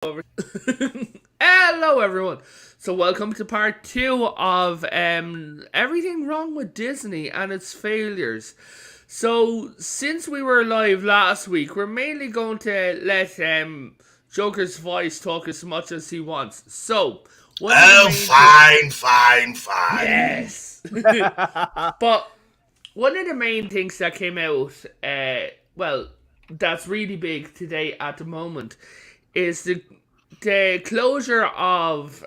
Hello, everyone. So, welcome to part two of everything wrong with Disney and its failures. So, since we were live last week, we're mainly going to let Joker's voice talk as much as he wants. So, one of the Oh, main fine. yes, but one of the main things that came out, well, that's really big today at the moment, is the closure of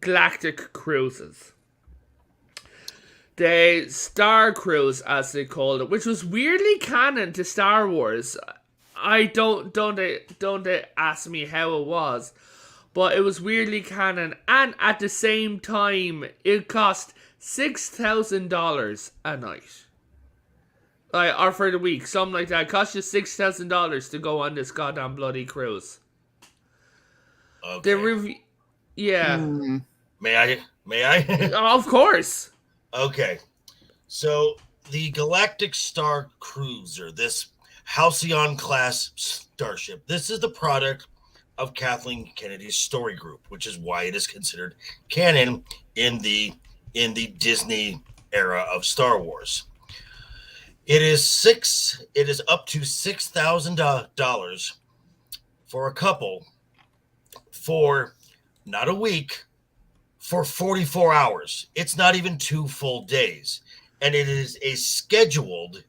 galactic cruises. The Star Cruise, as they called it, which was weirdly canon to Star Wars. I don't ask me how it was, but it was weirdly canon, and at the same time, it cost $6,000 a night. Or for the week, something like that. It cost you $6,000 to go on this goddamn bloody cruise. Okay. The review, yeah. May I? Of course. Okay. So the Galactic Star Cruiser, this Halcyon class starship, this is the product of Kathleen Kennedy's story group, which is why it is considered canon in the Disney era of Star Wars. It is up to $6,000 for a couple for not a week, for 44 hours. It's not even 2 full days. And it is a scheduled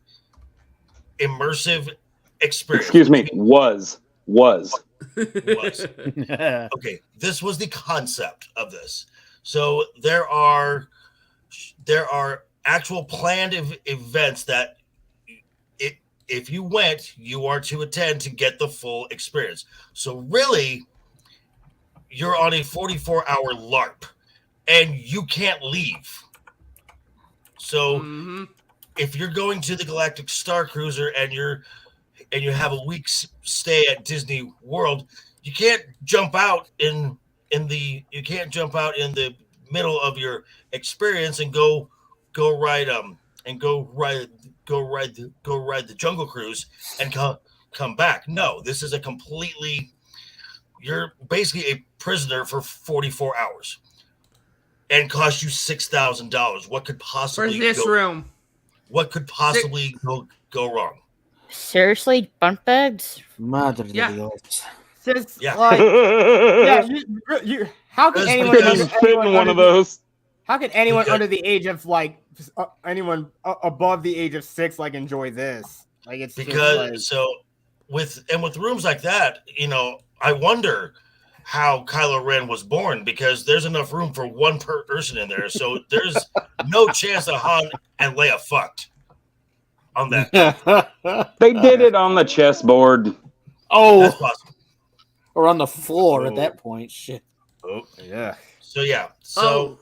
immersive experience. Excuse me, was. Okay, this was the concept of this. So there are actual planned events that if you went, you are to attend to get the full experience. So really, you're on a 44-hour LARP, and you can't leave. So if you're going to the Galactic Star Cruiser and you have a week's stay at Disney World, you can't jump out in the middle of your experience and go ride the Jungle Cruise and come back. No, this is you're basically a prisoner for 44 hours and cost you $6,000. What could possibly for this room? What could possibly go wrong? Seriously, bunk beds? Madre de Yeah. Dios. Just Yeah. like, yeah, how can Because anyone Couldn't under, fit in one of those. how can anyone Because- under the age of anyone above the age of 6 enjoy this? Like it's Because with rooms like that, I wonder how Kylo Ren was born, because there's enough room for one person in there, so there's no chance that Han and Leia fucked on that. They did it on the chessboard. That's Oh, possible. or on the floor at Oh. that point. Shit. Oh. yeah. So yeah. So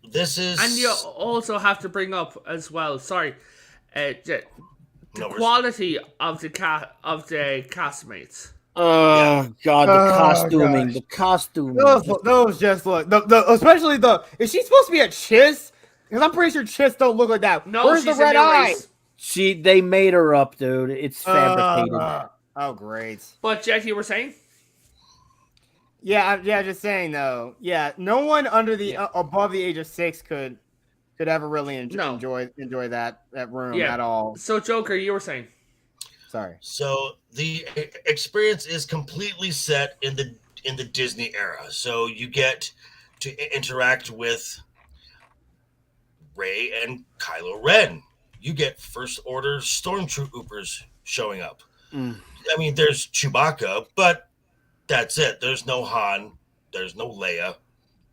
this is, And you also have to bring up as well. Sorry, the No, we're- quality of the castmates. Oh God, the Oh, costuming, gosh. the costume. Those just look especially is she supposed to be a Chiss? Because I'm pretty sure Chiss don't look like that. No, Where's she's the red a new eye? race. They made her up, dude. It's fabricated. Oh, great. But Jack, you were saying? Yeah, just saying though. Yeah, no one under the above the age of 6 could ever really enjoy that room at all. So Joker, you were saying? Sorry. So the experience is completely set in the Disney era. So you get to interact with Rey and Kylo Ren. You get First Order stormtroopers showing up. I mean, there's Chewbacca, but that's it. There's no Han. There's no Leia.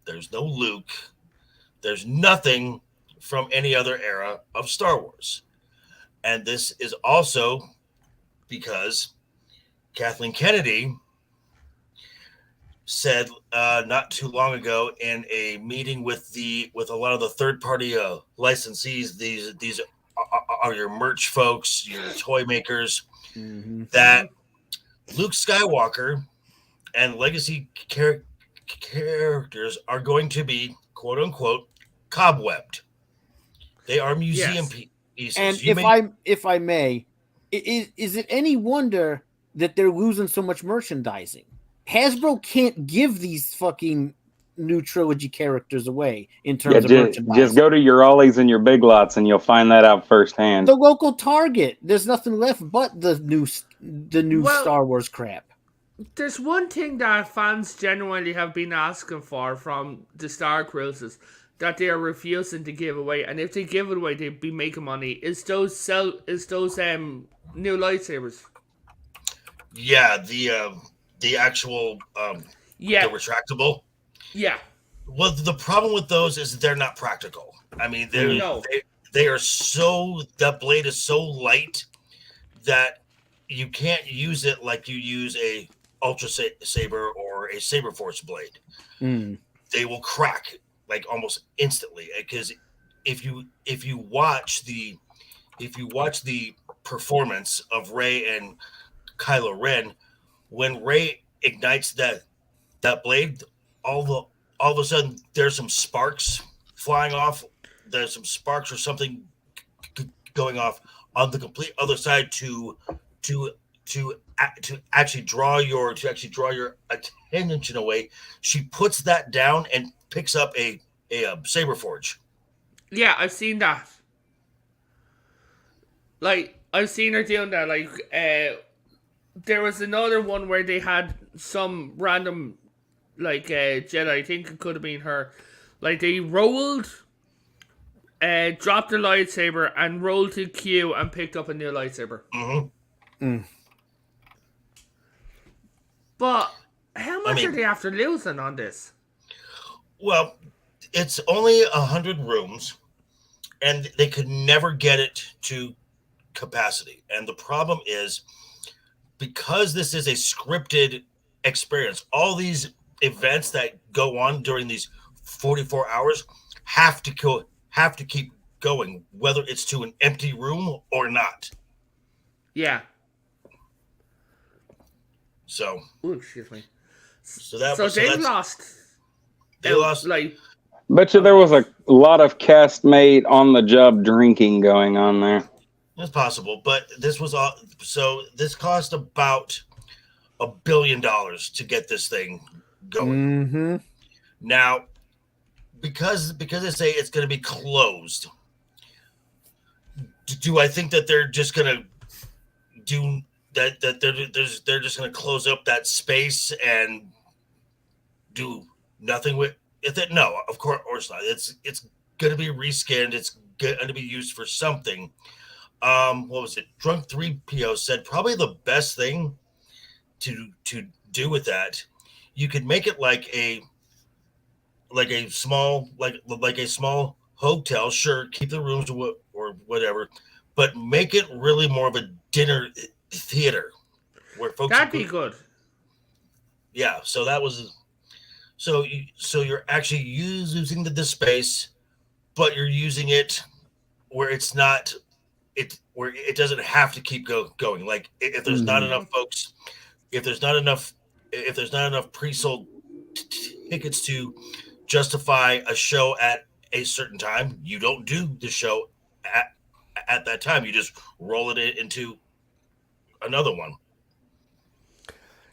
There's no Luke. There's nothing from any other era of Star Wars. And this is also because Kathleen Kennedy said not too long ago in a meeting with a lot of the third-party licensees, these are your merch folks, your toy makers, that Luke Skywalker and legacy characters are going to be, quote unquote, cobwebbed. They are museum pieces. And if I may, is it any wonder that they're losing so much merchandising? Hasbro can't give these fucking new trilogy characters away in terms of merchandise. Just go to your Ollies and your Big Lots and you'll find that out firsthand. The local Target, there's nothing left but the new Star Wars crap. There's one thing that fans genuinely have been asking for from the Star Cruises that they are refusing to give away, and if they give it away, they'd be making money. Is those new lightsabers? Yeah, the actual the retractable. Yeah. Well, the problem with those is they're not practical. I mean, they are so, that blade is so light that you can't use it like you use a Ultra Saber or a Saber Force blade. They will crack like almost instantly, because if you watch the performance of Rey and Kylo Ren, when Rey ignites that blade, all of a sudden there's some sparks flying off. There's some sparks or something going off on the complete other side to actually draw your attention away. She puts that down and picks up a saber forge. Yeah, I've seen that. Like, I've seen her doing that. Like, there was another one where they had some random, like, Jedi, I think it could have been her. Like, they rolled, dropped the lightsaber, and rolled to Q and picked up a new lightsaber. But how much are they after losing on this? Well, it's only 100 rooms, and they could never get it to capacity. And the problem is, because this is a scripted experience, all these events that go on during these 44 hours have to keep going, whether it's to an empty room or not. Yeah. So. Ooh, excuse me. They lost. Like. Bet you there was a lot of castmate on the job drinking going on there. It's possible, but this was all. So this cost about $1 billion to get this thing going. Now, because they say it's going to be closed, do I think that they're just going to do that? That they're just going to close up that space and do nothing with it? No, of course not. It's going to be reskinned. It's going to be used for something. What was it? Drunk 3PO said probably the best thing to do with that, you could make it like a small hotel. Sure, keep the rooms or whatever, but make it really more of a dinner theater where folks. That'd be good. Yeah. So that was. So you're actually using the space, but you're using it where it's not. Where it doesn't have to keep going. Like if there's not enough folks, if there's not enough pre-sold tickets to justify a show at a certain time, you don't do the show at that time. You just roll it into another one.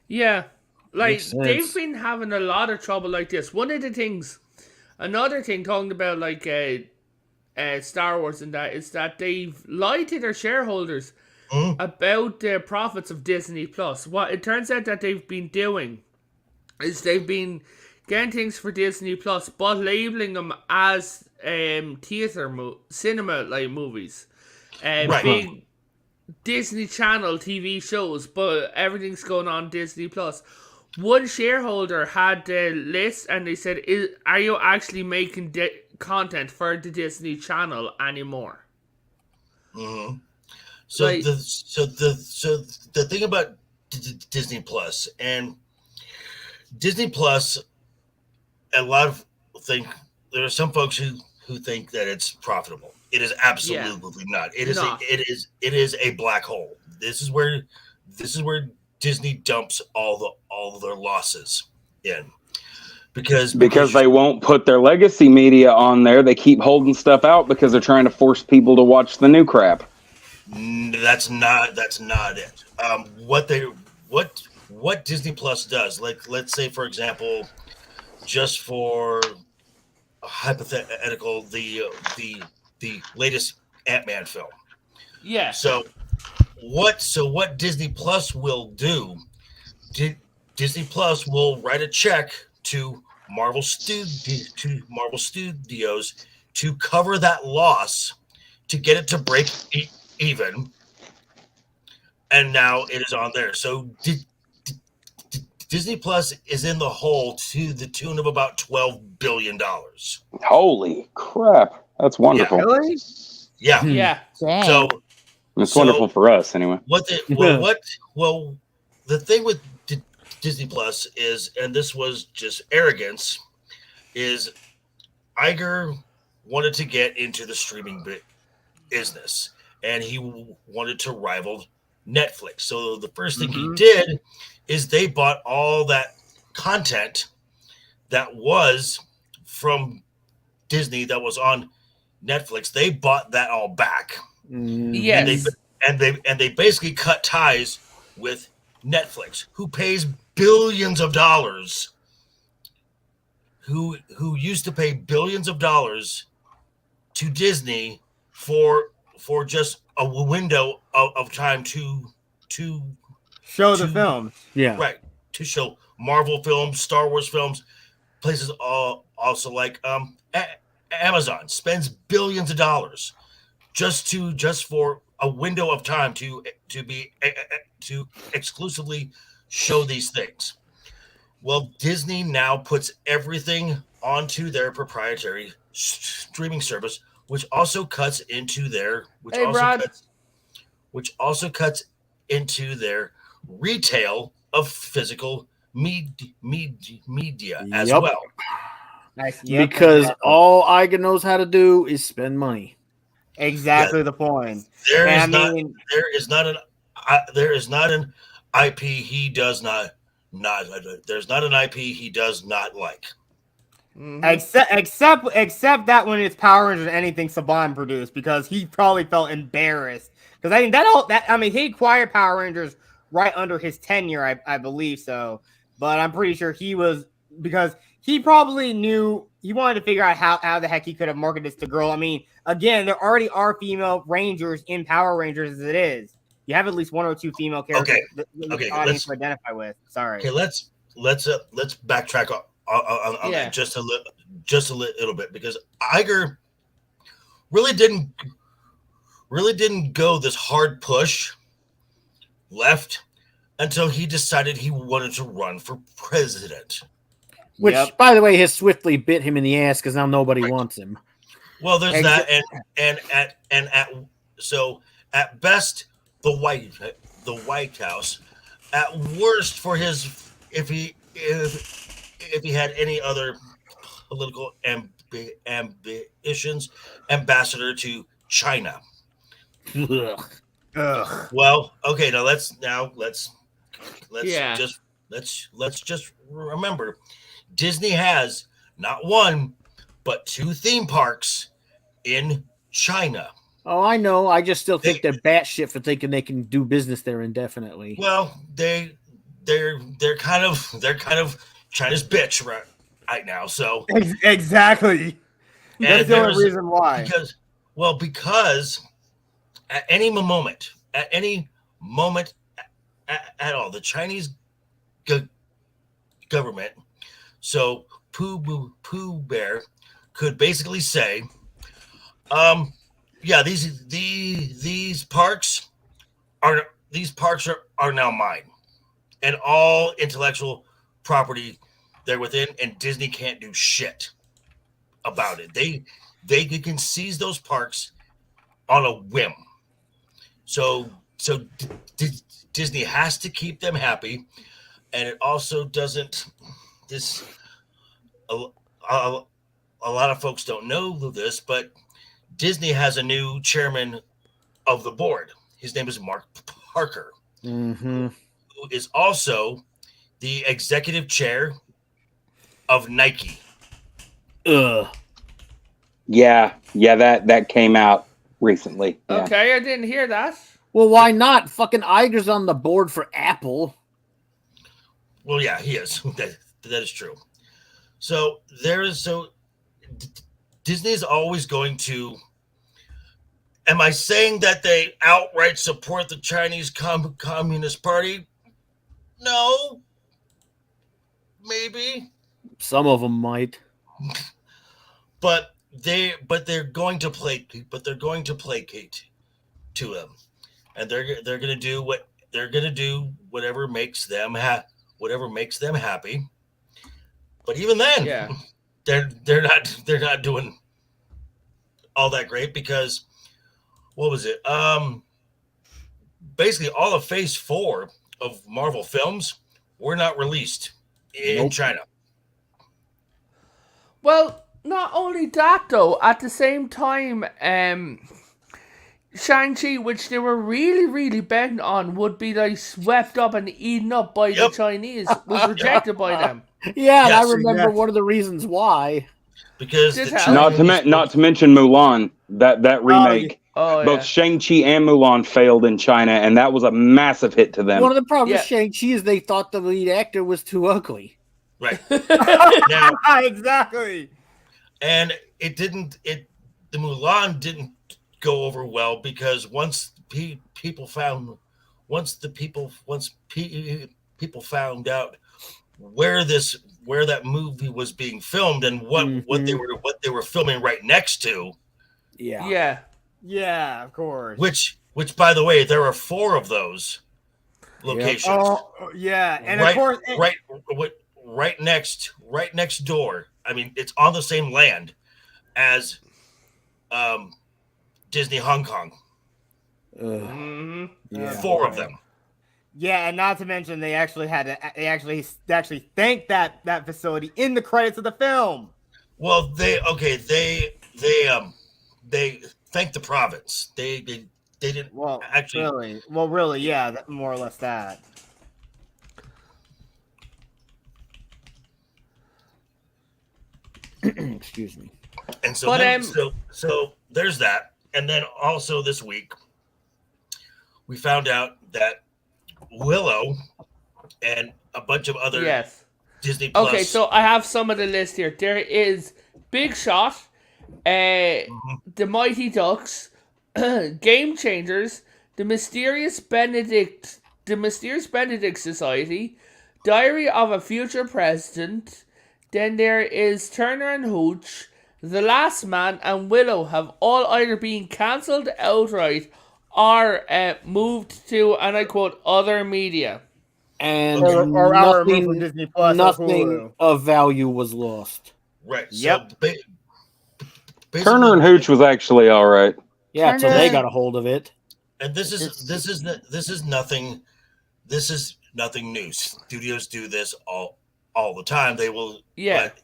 Yeah, like they've been having a lot of trouble like this. Another thing talking about like Star Wars and that is that they've lied to their shareholders about the profits of Disney Plus. What it turns out that they've been doing is they've been getting things for Disney Plus, but labeling them as cinema like movies, big Disney Channel TV shows, but everything's going on Disney Plus. One shareholder had the list, and they said, "Are you actually making content for the Disney Channel anymore?" So the thing about Disney Plus, and Disney Plus, a lot of there are some folks who think that it's profitable. It is absolutely not. It is a black hole. This is where Disney dumps all their losses in. Because they won't put their legacy media on there. They keep holding stuff out because they're trying to force people to watch the new crap. That's not it. what Disney Plus does. Like, let's say, for example, just for a hypothetical, the latest Ant-Man film. Yeah. So what Disney Plus will do? Disney Plus will write a check to Marvel Studios to cover that loss, to get it to break even, and now it is on there. So Disney Plus is in the hole to the tune of about $12 billion. Holy crap! That's wonderful. Really? Yeah. Yeah. Dang. So It's wonderful for us, anyway. The thing with Disney Plus is, and this was just arrogance, is Iger wanted to get into the streaming business, and he wanted to rival Netflix. So the first thing he did is they bought all that content that was from Disney that was on Netflix. They bought that all back. Yes. And they basically cut ties with Netflix, who pays billions of dollars, who used to pay billions of dollars to Disney for just a window of time to show the film. Yeah. Right. To show Marvel films, Star Wars films, places also like Amazon spends billions of dollars just for a window of time to exclusively show these things. Well, Disney now puts everything onto their proprietary streaming service, which also cuts into their retail of physical media as Yep. well. Nice. Yep, Because exactly. all Iger knows how to do is spend money. Exactly the point. There is not an IP he does not there's not an IP he does not like. Except that when it's Power Rangers or anything Saban produced, because he probably felt embarrassed. Because I think he acquired Power Rangers right under his tenure, I believe so. But I'm pretty sure he was, because he probably knew, he wanted to figure out how the heck he could have marketed this to girl. I mean, again, there already are female Rangers in Power Rangers as it is. You have at least one or two female characters the audience to identify with. Sorry. Okay, let's backtrack on that just a little bit, because Iger really didn't go this hard push left until he decided he wanted to run for president. Which, by the way, has swiftly bit him in the ass because now nobody wants him. Well, there's that, so at best the White House, at worst for his, if he had any other political ambitions, ambassador to China. Ugh. Well, okay, now let's just remember, Disney has not one but 2 theme parks in China. Oh, I know. I just still think they're batshit for thinking they can do business there indefinitely. Well, they're kind of China's bitch right now. So exactly. That's the only reason why. Because at any moment at all, the Chinese government, so Pooh Bear, could basically say, yeah, these parks are now mine, and all intellectual property they're within, and Disney can't do shit about it. They can seize those parks on a whim. So Disney has to keep them happy, and it also doesn't. A lot of folks don't know this, but Disney has a new chairman of the board. His name is Mark Parker, who is also the executive chair of Nike. Yeah, that came out recently. Yeah. Okay, I didn't hear that. Well, why not? Fucking Iger's on the board for Apple. Well, yeah, he is. That is true. So D- Disney is always going to. Am I saying that they outright support the Chinese Communist Party? No, maybe, Some of them might. but they're going to placate to them, and they're going to do whatever makes them happy. But even then, Yeah. they're not doing all that great because what was it? Basically all of Phase 4 of Marvel films were not released in Nope. China. Well, not only that though, at the same time, Shang-Chi, which they were really, really bent on, would be like swept up and eaten up by the Yep. Chinese, was rejected by them. Yeah, and I Yes. remember one of the reasons why. Because Did the help. Not to mention Mulan. That remake, Oh, both yeah. Shang-Chi and Mulan failed in China, and that was a massive hit to them. One of the problems Yeah. with Shang-Chi is they thought the lead actor was too ugly. right now, Exactly. and it didn't. The Mulan didn't go over well because once people found out where that movie was being filmed and what they were filming right next to, Yeah. Yeah. Yeah, of course. which by the way, there are 4 of those locations. Oh, yeah, and right, of course, right next door. I mean, it's on the same land as Disney Hong Kong. Mm-hmm. Yeah. 4 of them. Yeah, and not to mention they actually actually thanked that facility in the credits of the film. Well, they thanked the province. They didn't actually. Really, yeah, more or less that. Excuse me. And so, But, so there's that. And then also this week, we found out that Willow and a bunch of other Yes. Disney Plus. Okay, so I have some of the list here. There is Big Shot, The Mighty Ducks, Game Changers, The Mysterious Benedict Society, Diary of a Future President. Then there is Turner and Hooch, The Last Man, and Willow have all either been cancelled outright or moved to, and I quote, other media. And Or our removed from Disney Plus. or nothing Hulu. of value was lost. Right. Yep. So Turner and Hooch was actually all right. Yeah, until Kinda- they got a hold of it. and this is nothing. This is nothing new. Studios do this all the time. They will. Yeah. But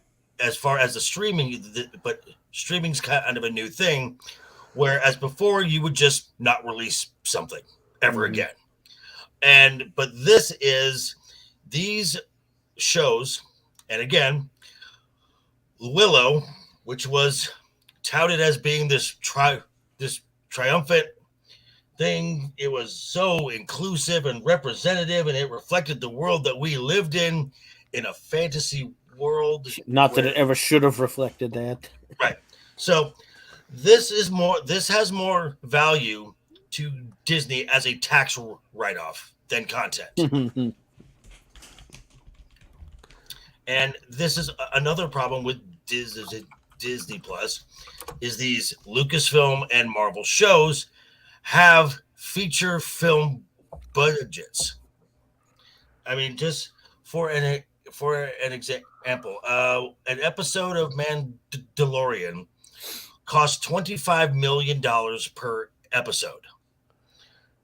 as far as the streaming, but streaming's kind of a new thing. Whereas before, you would just not release something ever again. But these shows, and again, Willow, which was touted as being this triumphant thing. It was so inclusive and representative, and it reflected the world that we lived in a fantasy world. Not that it ever should have reflected that. Right. So this has more value to Disney as a tax write-off than content. And this is another problem with Disney Plus is these Lucasfilm and Marvel shows have feature film budgets. I mean, just for an example, an episode of Mandalorian costs $25 million per episode.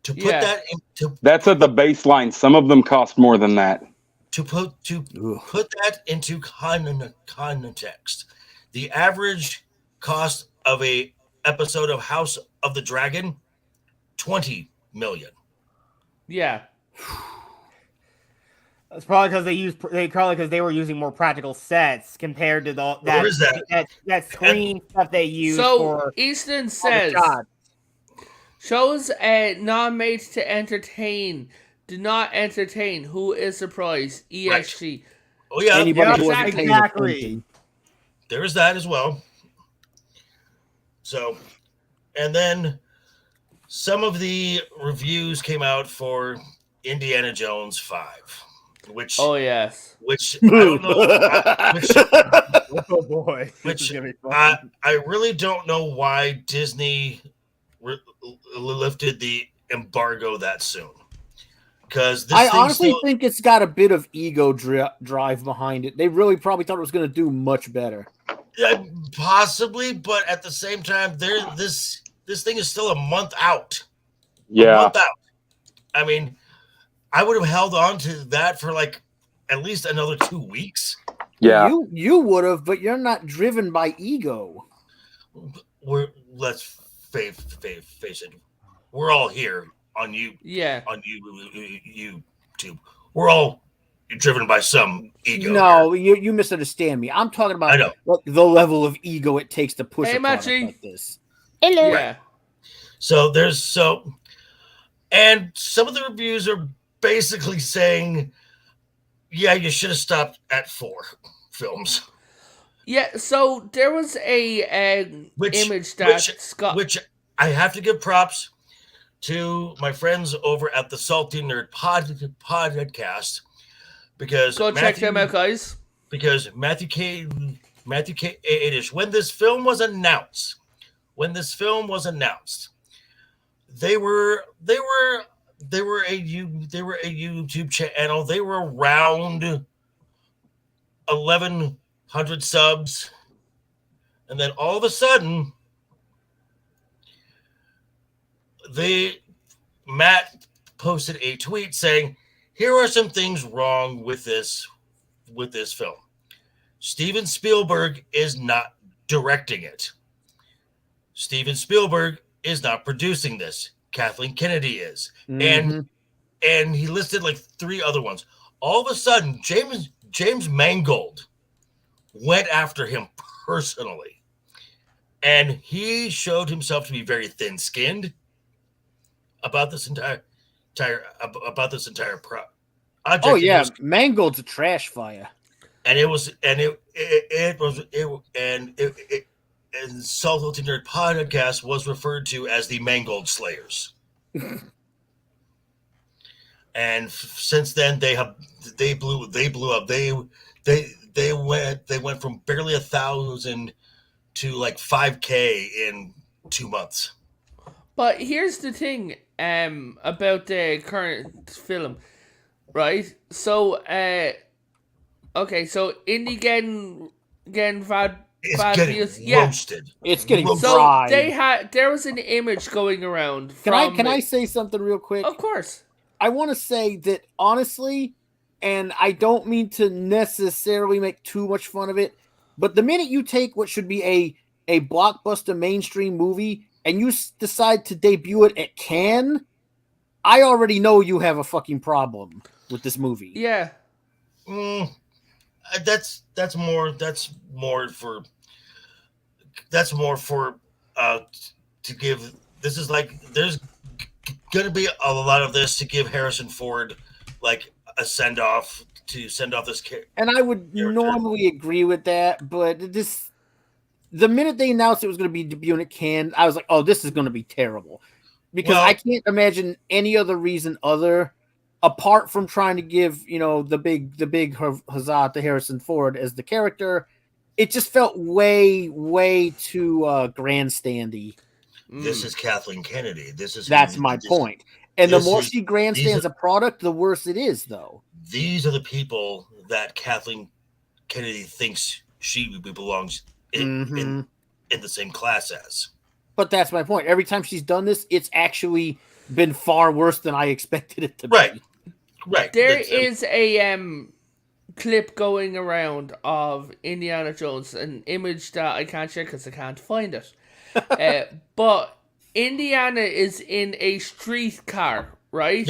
To put that into That's at the baseline. Some of them cost more than that. to put that into context, the average cost of a episode of House of the Dragon, $20 million. Yeah. It's probably because they were using more practical sets compared to that screen stuff they use. So for Easton says shots. shows not made to entertain did not entertain. Who is surprised? EXG. Oh yeah, Anybody Yep, who wasn't paying exactly. attention. there is that as well. So, and then some of the reviews came out for Indiana Jones 5, which Oh yes. I don't know, Oh boy, this is which gonna be fun. I really don't know why Disney lifted the embargo that soon. Because this I thing honestly still, think it's got a bit of ego drive behind it. They really probably thought it was going to do much better. possibly, but at the same time, this thing is still a month out. A Yeah. month out. I mean, I would have held on to that for like at least another 2 weeks. Yeah. You would have, but you're not driven by ego. Let's face it. We're all here on Yeah. YouTube. We're all driven by some ego. No, you misunderstand me. I'm talking I about know. like, the level of ego it takes to push Hey, a product Machi. like this. Hello. Yeah. So and some of the reviews are basically saying, yeah, you should have stopped at 4 films. Yeah. So there was a image that Scott. Which I have to give props to my friends over at the Salty Nerd podcast, because Go check them out, guys. Because Matthew K. Adish, when this film was announced, they were a YouTube channel. They were around 1,100 subs, and then all of a sudden, Matt posted a tweet saying, "Here are some things wrong with this film. Steven Spielberg is not directing it. Steven Spielberg is not producing this. Kathleen Kennedy is." Mhm. And he listed like 3 other ones. All of a sudden, James Mangold went after him personally, and he showed himself to be very thin-skinned about this entire project. Oh yeah, Mangold's a trash fire. And Salty Nerd podcast was referred to as the Mangold Slayers. And since then they blew up. They went from barely 1,000 to like 5K in 2 months. But here's the thing about the current film, right? So okay, so indie getting bad Getting views. roasted. It's getting So fried. there was an image going around. Can I say something real quick? Of course. I want to say that honestly, and I don't mean to necessarily make too much fun of it, but the minute you take what should be a blockbuster mainstream movie and you decide to debut it at Cannes, I already know you have a fucking problem with this movie. Yeah. That's more for to give. This is like there's gonna be a lot of this to give Harrison Ford like a send off this kid. And I would normally agree with that, but the minute they announced it was going to be debuting at Cannes, I was like, oh, this is going to be terrible. Because I can't imagine any other reason apart from trying to give, the big huzzah to Harrison Ford as the character. It just felt way, way too grandstandy. This is Kathleen Kennedy. That's my point. And the more she grandstands a product, the worse it is, though. These are the people that Kathleen Kennedy thinks she belongs in the same class as. But that's my point. Every time she's done this, it's actually been far worse than I expected it to be. Right. There is a clip going around of Indiana Jones, an image that I can't share because I can't find it. But Indiana is in a streetcar, right?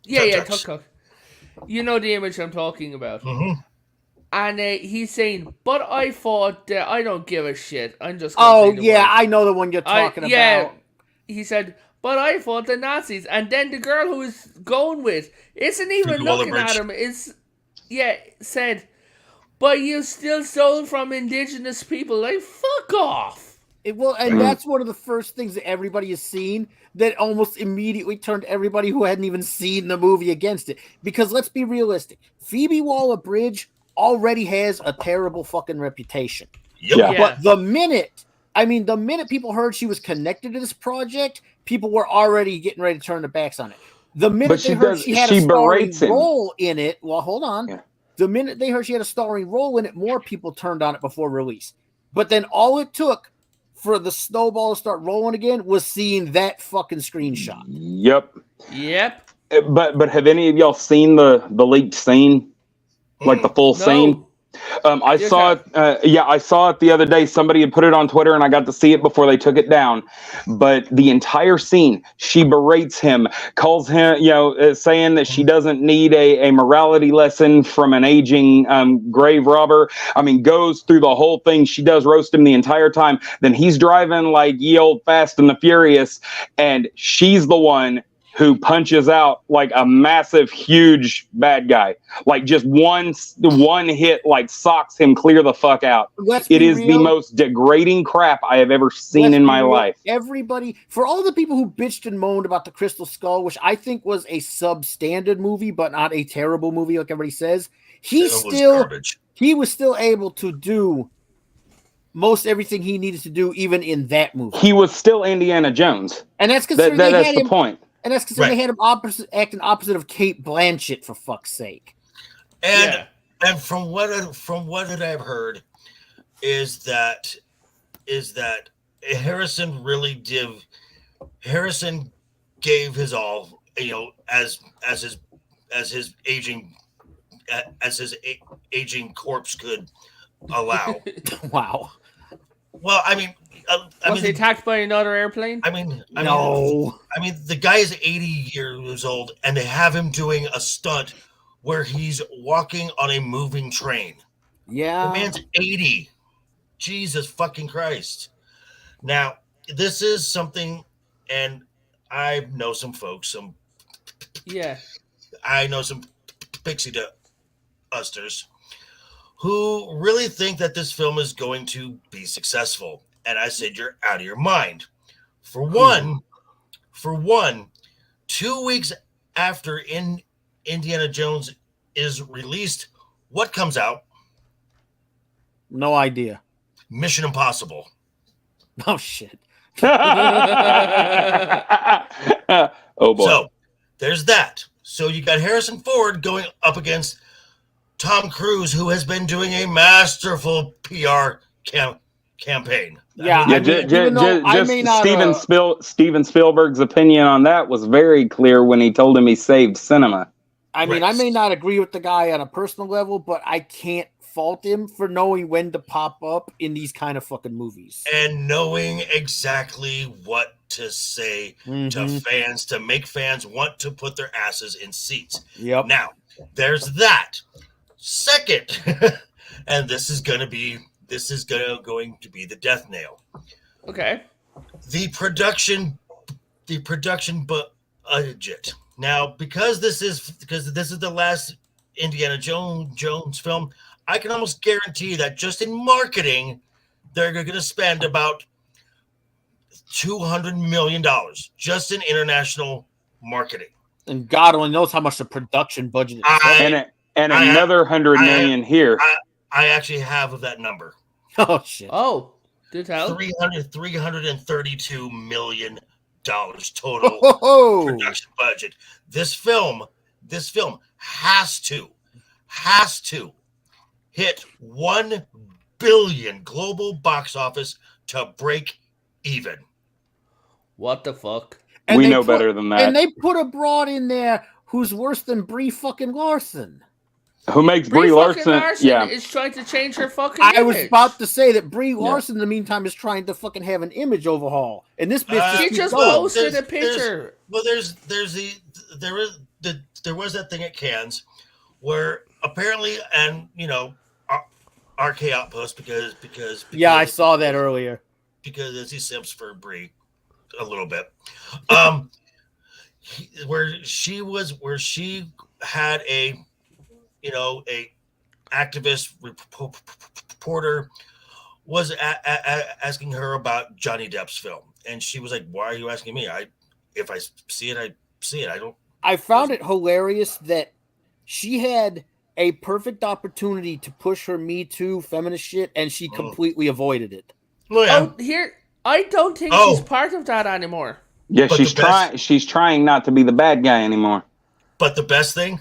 Yeah, tuk-tuk. You know the image I'm talking about. Mm-hmm. And he's saying, but I thought I don't give a shit. I'm just I know the one you're talking about. He said, but I fought the Nazis. And then the girl who is going with isn't even Phoebe looking Waller-Bridge. at him. Said, but you still stole from indigenous people. Like, fuck off. And that's one of the first things that everybody has seen that almost immediately turned everybody who hadn't even seen the movie against it. Because let's be realistic, Phoebe Waller-Bridge already has a terrible fucking reputation. Yep. Yeah. But the minute people heard she was connected to this project, people were already getting ready to turn their backs on it. The minute they heard she had a starring role in it, well, hold on. Yeah. The minute they heard she had a starring role in it, more people turned on it before release. But then all it took for the snowball to start rolling again was seeing that fucking screenshot. Yep. But have any of y'all seen the leaked scene, like the full scene? I saw it. I saw it the other day. Somebody had put it on Twitter, and I got to see it before they took it down. But the entire scene, she berates him, calls him, saying that she doesn't need a morality lesson from an aging grave robber. I mean, goes through the whole thing. She does roast him the entire time. Then he's driving like ye old Fast and the Furious, and she's the one who punches out like a massive, huge bad guy. Like just one hit, like socks him clear the fuck out. It is the most degrading crap I have ever seen in my life. Everybody, for all the people who bitched and moaned about the Crystal Skull, which I think was a substandard movie, but not a terrible movie like everybody says, he was still able to do most everything he needed to do, even in that movie. He was still Indiana Jones. And that's because that's the point. And that's because they had him acting opposite of Kate Blanchett, for fuck's sake. And from what I've heard is that Harrison gave his all, as his aging corpse could allow. Wow. Well, I mean, was he attacked by another airplane? No. The guy is 80 years old, and they have him doing a stunt where he's walking on a moving train. Yeah. The man's 80. Jesus fucking Christ. Now, this is something, and I know some folks, I know some pixie dusters who really think that this film is going to be successful. And I said, you're out of your mind. For one, 2 weeks after Indiana Jones is released, what comes out? No idea. Mission Impossible. Oh, shit. Oh, boy. So, there's that. So, you got Harrison Ford going up against Tom Cruise, who has been doing a masterful PR campaign. Steven Spielberg's opinion on that was very clear when he told him he saved cinema. I may not agree with the guy on a personal level, but I can't fault him for knowing when to pop up in these kind of fucking movies. And knowing exactly what to say to fans, to make fans want to put their asses in seats. Yep. Now, there's that. Second, and this is going to be the death nail. Okay. The production budget. Now, because this is the last Indiana Jones film, I can almost guarantee that just in marketing, they're going to spend about $200 million just in international marketing. And God only knows how much the production budget is. And another $100 million here. I actually have that number. Oh shit! Oh, do tell. $332 million total production budget. This film has to hit 1 billion global box office to break even. What the fuck? And we know better than that. And they put a broad in there who's worse than Brie fucking Larson. Who makes Brie Larson? Yeah, is trying to change her fucking. I was about to say that Brie Larson, in the meantime, is trying to fucking have an image overhaul, and this bitch she just posted a picture. There was that thing at Cannes where apparently, and RK Outpost because I saw that earlier because he simps for Brie. a little bit. Where she had a activist reporter was asking her about Johnny Depp's film, and she was like, "Why are you asking me? If I see it, I see it. I don't." I found it hilarious that she had a perfect opportunity to push her Me Too feminist shit, and she completely avoided it. Oh, yeah. Oh, here, I don't think she's part of that anymore. Yeah, But she's trying not to be the bad guy anymore. But the best thing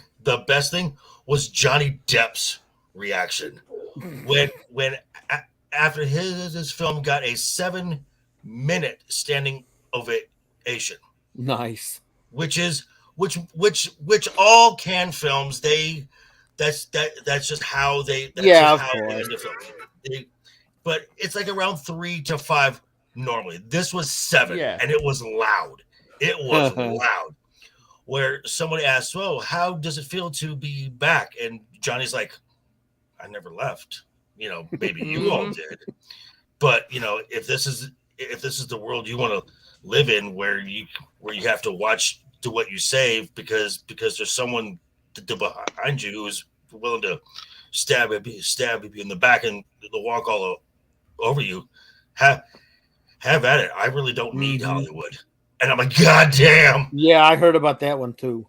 was Johnny Depp's reaction when after his film got a 7-minute standing ovation. Nice. Which all Cannes films that's just how they end the film. But it's like around 3 to 5 normally. This was 7, and it was loud. It was loud. Where somebody asked, "Well, how does it feel to be back?" And Johnny's like, "I never left. Maybe you all did, but if this is the world you want to live in, where you have to watch to what you say because there's someone behind you who's willing to stab you in the back and the walk all over you, have at it. I really don't need Hollywood." And I'm like, God damn. Yeah, I heard about that one too.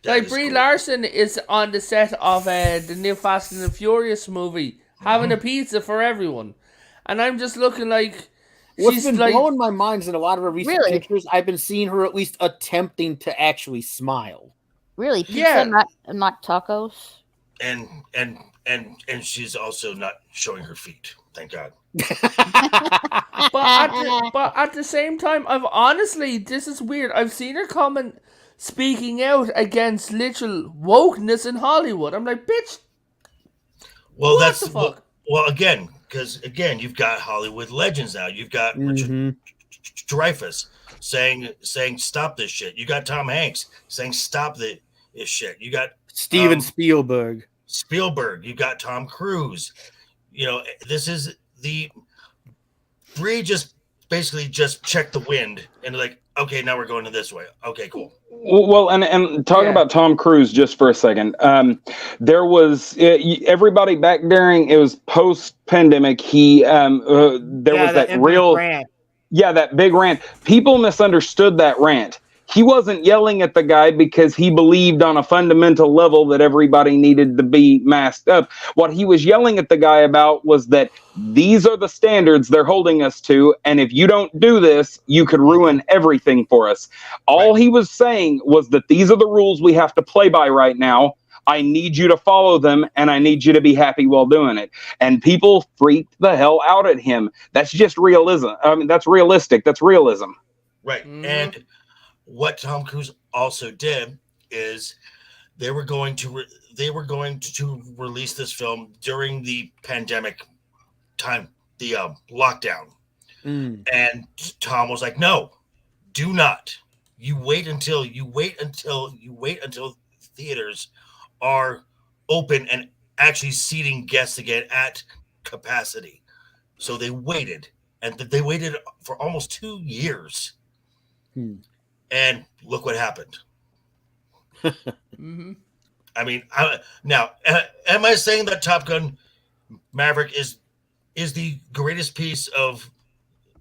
Like Brie Larson is on the set of the new Fast and the Furious movie, having a pizza for everyone, and I'm just looking like. What's been blowing my mind is in a lot of her recent pictures, I've been seeing her at least attempting to actually smile. Really, pizza, not tacos. And she's also not showing her feet. Thank God. but at the same time, this is weird. I've seen her speaking out against literal wokeness in Hollywood. I'm like, bitch. Well, what the fuck? Well, because you've got Hollywood legends now. You've got Richard Dreyfuss saying stop this shit. You got Tom Hanks saying stop this shit. You got Steven Spielberg. You got Tom Cruise. This is the Brie just basically just checked the wind and like, okay, now we're going to this way. Okay, cool. Well, and talking about Tom Cruise just for a second, there was everybody back during it was post-pandemic. He there was that real rant. Yeah, that big rant. People misunderstood that rant. He wasn't yelling at the guy because he believed on a fundamental level that everybody needed to be masked up. What he was yelling at the guy about was that these are the standards they're holding us to, and if you don't do this, you could ruin everything for us. All he was saying was that these are the rules we have to play by right now. I need you to follow them, and I need you to be happy while doing it. And people freaked the hell out at him. That's just realism. I mean, that's realistic. That's realism. Right. And what Tom Cruise also did is they were going to release this film during the pandemic time, the lockdown. And Tom was like, "No, do not. You wait until theaters are open and actually seating guests again at capacity." So they waited, and they waited for almost 2 years. And look what happened. I mean, now, am I saying that Top Gun Maverick is the greatest piece of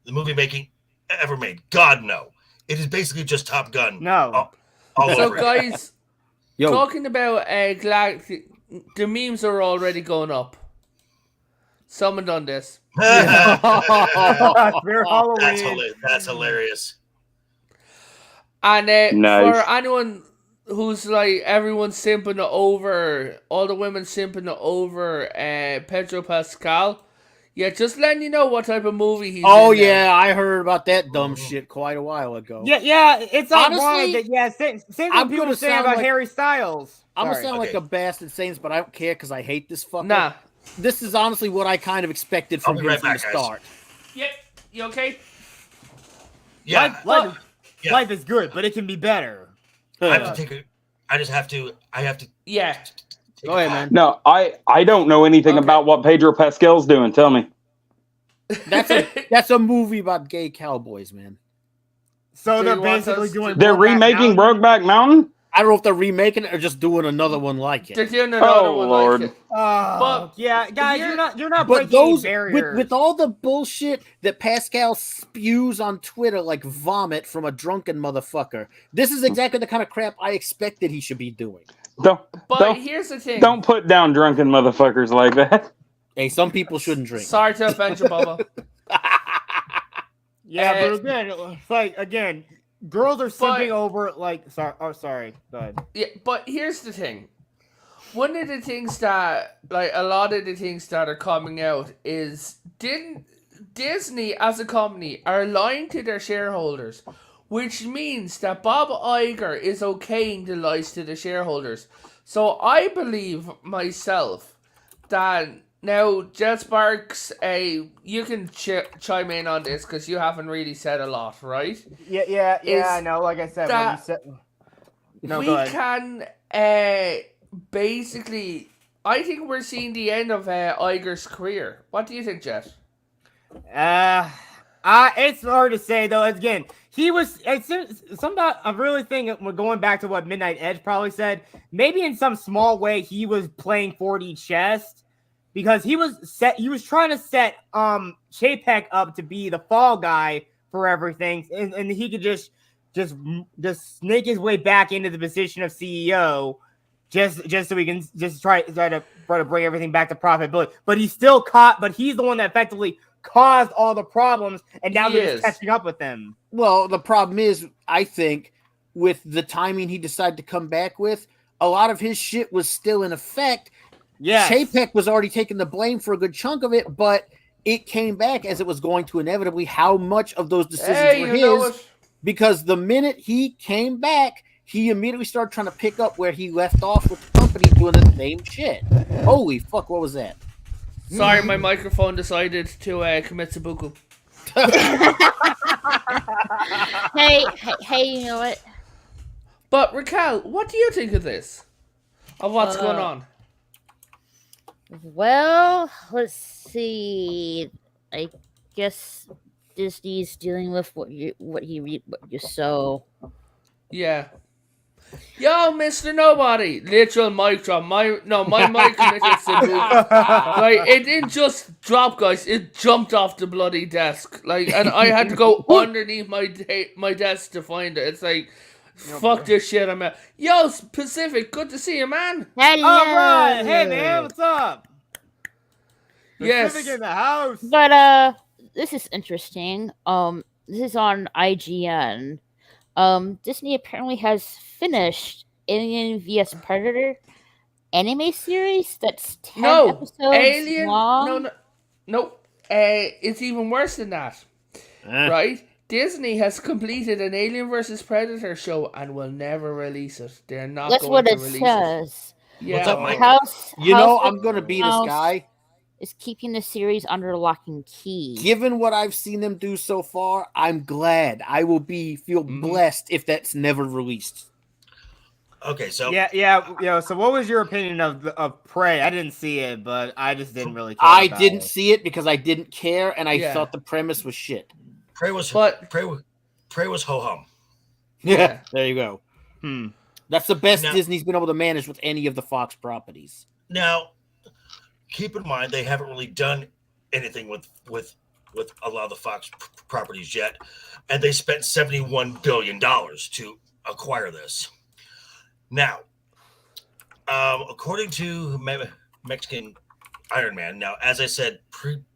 the movie making ever made? God, no. It is basically just Top Gun. No. All so, over guys, talking about the memes are already going up. Someone done this. That's Halloween. That's hilarious. And nice. For anyone who's like, everyone's simping over, all the women simping over Pedro Pascal, just letting you know what type of movie he's in. I heard about that dumb shit quite a while ago. Yeah, it's honestly, same thing people say about Harry Styles. I'm going to sound like a bastard Saints, but I don't care because I hate this fucker. Nah. This is honestly what I kind of expected from him from the start. Yep. You okay? Yeah. Life is good, but it can be better. I have to take I have to. Yeah. Go ahead, man. No, I don't know anything about what Pedro Pascal's doing. Tell me. That's a movie about gay cowboys, man. So Do they're you want basically us doing. to- They're remaking Brokeback Mountain? I don't know if they're remaking it or just doing another one like They're it. doing another Oh, one Lord. like it. Oh, But yeah, guys, you're not But breaking any those barriers. with all the bullshit that Pascal spews on Twitter like vomit from a drunken motherfucker, this is exactly the kind of crap I expected he should be doing. But here's the thing. Don't put down drunken motherfuckers like that. Hey, some people shouldn't drink. Sorry to offend you, Bubba. Yeah, but again, it's like again, girls are simping over like. Sorry. Go ahead. Yeah, but here's the thing. One of the things that, like, a lot of the things that are coming out is Disney as a company are lying to their shareholders, which means that Bob Iger is okaying the lies to the shareholders. So I believe myself that now, Jet Sparks, you can chime in on this because you haven't really said a lot, right? Yeah. I know. Like I said, when you said, no, go ahead. Can basically, I think we're seeing the end of Iger's career. What do you think, Jet? It's hard to say though. Again, he was. I really think we're going back to what Midnight Edge probably said. Maybe in some small way he was playing 4D chess because he was trying to set Chapek up to be the fall guy for everything, and he could just snake his way back into the position of CEO. Just so we can just try to bring everything back to profitability. But he's still caught. But he's the one that effectively caused all the problems, and now they're just catching up with them. Well, the problem is, I think, with the timing he decided to come back with, a lot of his shit was still in effect. Yeah, Chapek was already taking the blame for a good chunk of it, but it came back as it was going to inevitably. How much of those decisions were his? Because the minute he came back, he immediately started trying to pick up where he left off with the company doing the same shit. Holy fuck, what was that? Sorry, my microphone decided to commit seppuku. Hey, you know what? But Raquel, what do you think of this? Of what's going on? Well, let's see. I guess Disney's dealing with what you sow. Yeah. Yo, Mr. Nobody! Literal mic drop. My mic committed seppuku. Like, it didn't just drop, guys. It jumped off the bloody desk. Like, and I had to go underneath my desk to find it. It's like, fuck this shit, I'm out. Yo, Pacific, good to see you, man. Hello. All right. Hey, man, what's up? Yes. Pacific in the house. But, this is interesting. This is on IGN. Disney apparently has finished Alien vs Predator anime series that's 10 episodes Alien, long. No. It's even worse than that. Right? Disney has completed an Alien vs Predator show and will never release it. They're not That's going what to it release says. it. Yeah. What's up, Mike? I'm going to be this guy. Is keeping the series under lock and key. Given what I've seen them do so far, I'm glad. I will feel blessed if that's never released. Okay, so yeah. So, what was your opinion of Prey? I didn't see it, but I just didn't really care. I didn't see it because I didn't care, and I thought the premise was shit. Prey was ho hum. Yeah, there you go. That's the best Disney's been able to manage with any of the Fox properties. Now, keep in mind they haven't really done anything with a lot of the Fox properties yet, and they spent $71 billion to acquire this. Now, according to Mexican Iron Man, now as I said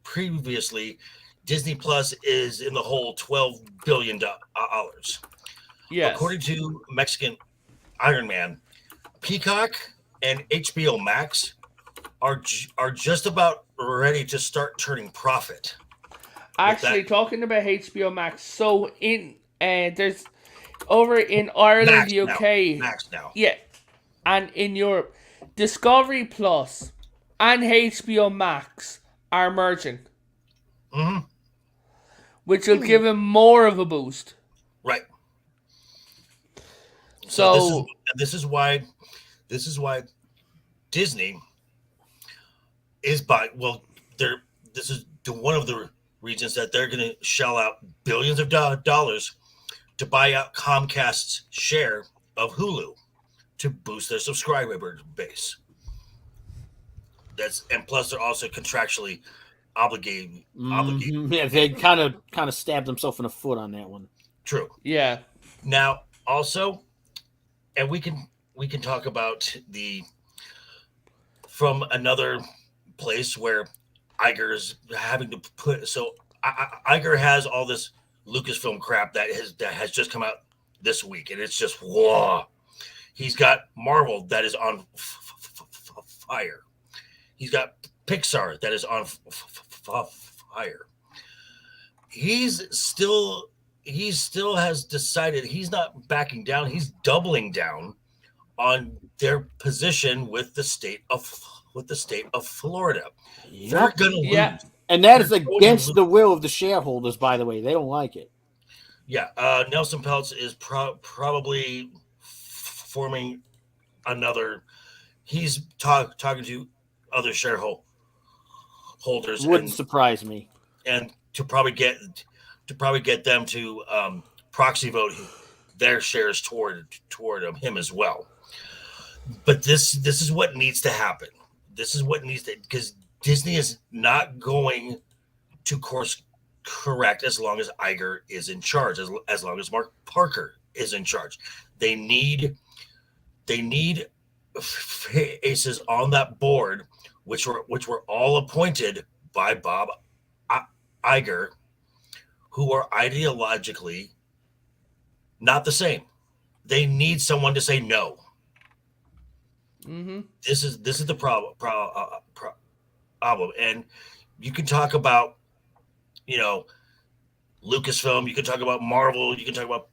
previously, Disney Plus is in the hole $12 billion. Yes. According to Mexican Iron Man, Peacock and HBO Max are just about ready to start turning profit. Actually, talking about HBO Max, so there's over in Ireland, UK, Max now, yeah, and in Europe, Discovery Plus and HBO Max are merging, which will give them more of a boost. Right. So this is why Disney is this is one of the reasons that they're going to shell out billions of dollars to buy out Comcast's share of Hulu to boost their subscriber base. And plus they're also contractually obligated. Yeah, they kind of stabbed themselves in the foot on that one. True. Yeah. Now also, and we can talk about from another place where Iger's having to put. So Iger has all this Lucasfilm crap that has just come out this week, and it's just whoa. He's got Marvel that is on fire. He's got Pixar that is on fire. He still has decided he's not backing down. He's doubling down on their position with the state of Florida. Yep. They're gonna lose. And that is against the will of the shareholders, by the way. They don't like it. Yeah, Nelson Peltz is probably forming another. He's talking to other shareholders. Wouldn't surprise me. And to probably get them to proxy vote their shares toward him as well. But this is what needs to happen. This is what needs to, because Disney is not going to course correct as long as Iger is in charge, as long as Mark Parker is in charge. They need faces on that board, which were all appointed by Bob Iger, who are ideologically not the same. They need someone to say no. Mm-hmm. This is the problem. And you can talk about, Lucasfilm. You can talk about Marvel. You can talk about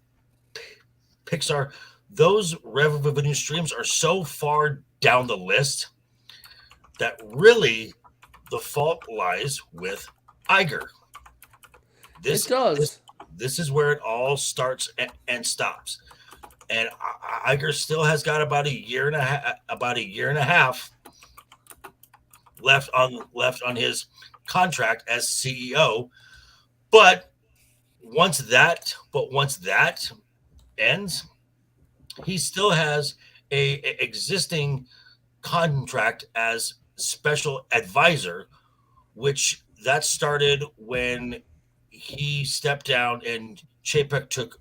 Pixar. Those revenue streams are so far down the list that really the fault lies with Iger. It does. This is where it all starts and stops. And Iger still has got about a year and a half left on his contract as CEO. But once that ends, he still has a existing contract as special advisor, which that started when he stepped down and Chapek took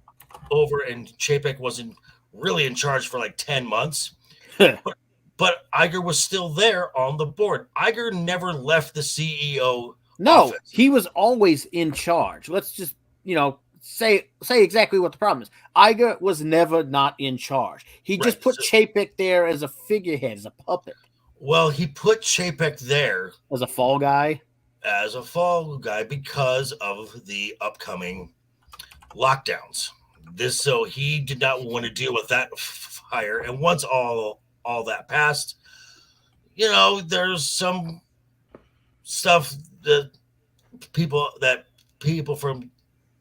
over, and Chapek wasn't really in charge for like 10 months. But Iger was still there on the board. Iger never left the CEO office. He was always in charge. Let's just, say exactly what the problem is. Iger was never not in charge. He just put Chapek there as a figurehead, as a puppet. Well, he put Chapek there as a fall guy. Because of the upcoming lockdowns. So he did not want to deal with that fire. And once all that passed, there's some stuff that people from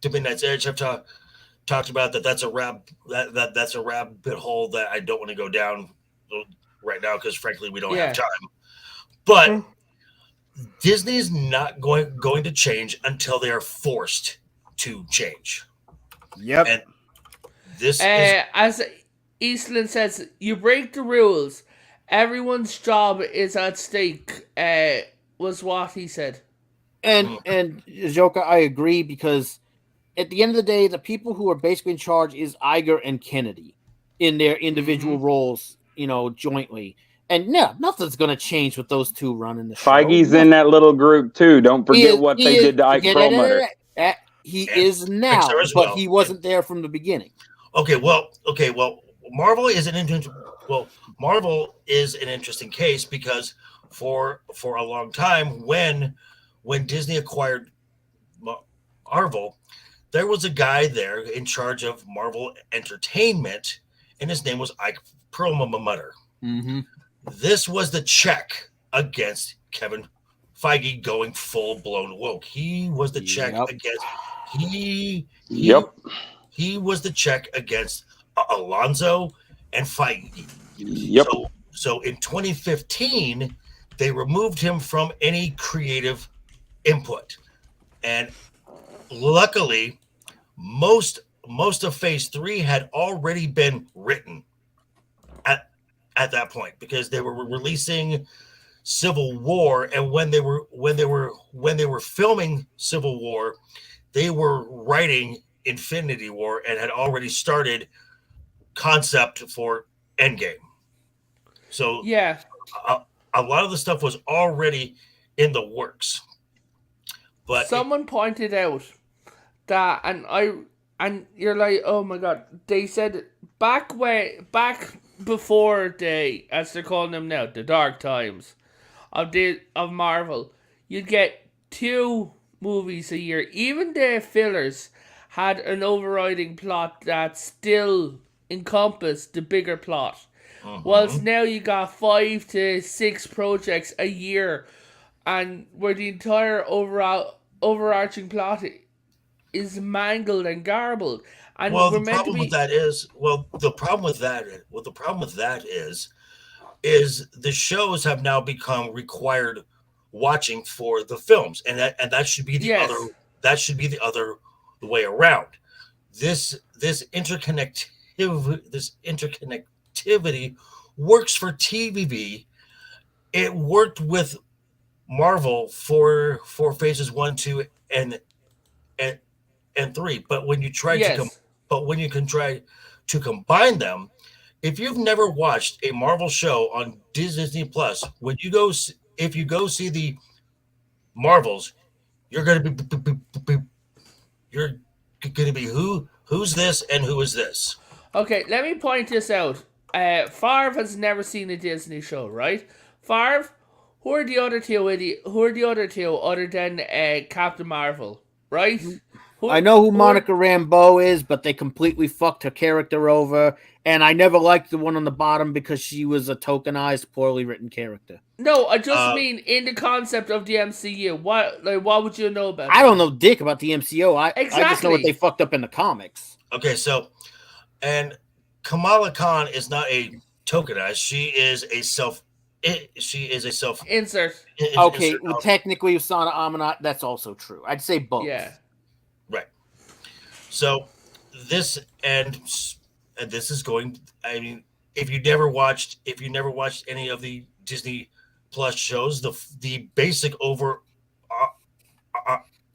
To Midnight's Edge have talked about that's a rabbit hole that I don't want to go down right now because frankly we don't have time. But Disney's not going to change until they are forced to change. Yep. And this as Eastland says, you break the rules. Everyone's job is at stake, was what he said. And Joker, I agree, because at the end of the day, the people who are basically in charge is Iger and Kennedy in their individual roles, jointly. And nothing's going to change with those two running the show. Feige's in that little group too. Don't forget what they did to Ike Perlmutter. He is now, but he wasn't there from the beginning. Okay, well, Marvel is an interesting case because for a long time when Disney acquired Marvel, there was a guy there in charge of Marvel Entertainment, and his name was Ike Perlmutter. Mm-hmm. This was the check against Kevin Feige going full blown woke. He was the check against he was the check against Alonso and Feige. Yep. So in 2015, they removed him from any creative input, and luckily, most most of Phase 3 had already been written at that point, because they were releasing Civil War, and when they were filming Civil War, they were writing Infinity War and had already started concept for Endgame. So Yeah. A lot of the stuff was already in the works. But someone pointed out that, and you're like, oh my god, they said back before they, as they're calling them now, the dark times of Marvel, you'd get 2 movies a year. Even the fillers had an overriding plot that still encompassed the bigger plot. Whilst now you got 5 to 6 projects a year, and where the entire overarching plot is mangled and garbled. And well, we're the meant to problem be with that is, is the shows have now become required watching for the films, and that should be the yes. other the way around. This interconnectivity works for TV. It worked with Marvel for phases 1, 2, and and 3. But when you try Yes. to combine them, if you've never watched a Marvel show on Disney Plus, if you go see the Marvels, you're going to you're going to be who's this and who is this? Okay, let me point this out. Favre has never seen a Disney show, right? Favre, who are the other two other than Captain Marvel, right? I know who Monica Rambeau is, but they completely fucked her character over. And I never liked the one on the bottom because she was a tokenized, poorly written character. No, I just mean in the concept of the MCU. What would you know about? I don't know dick about the MCU. I just know what Exactly. they fucked up in the comics. Okay, so, and Kamala Khan is not a tokenized. She is a self insert. Okay, well, technically, Usana Amanat, that's also true. I'd say both. Yeah. Right. So this is going. I mean, if you never watched any of the Disney Plus shows, the basic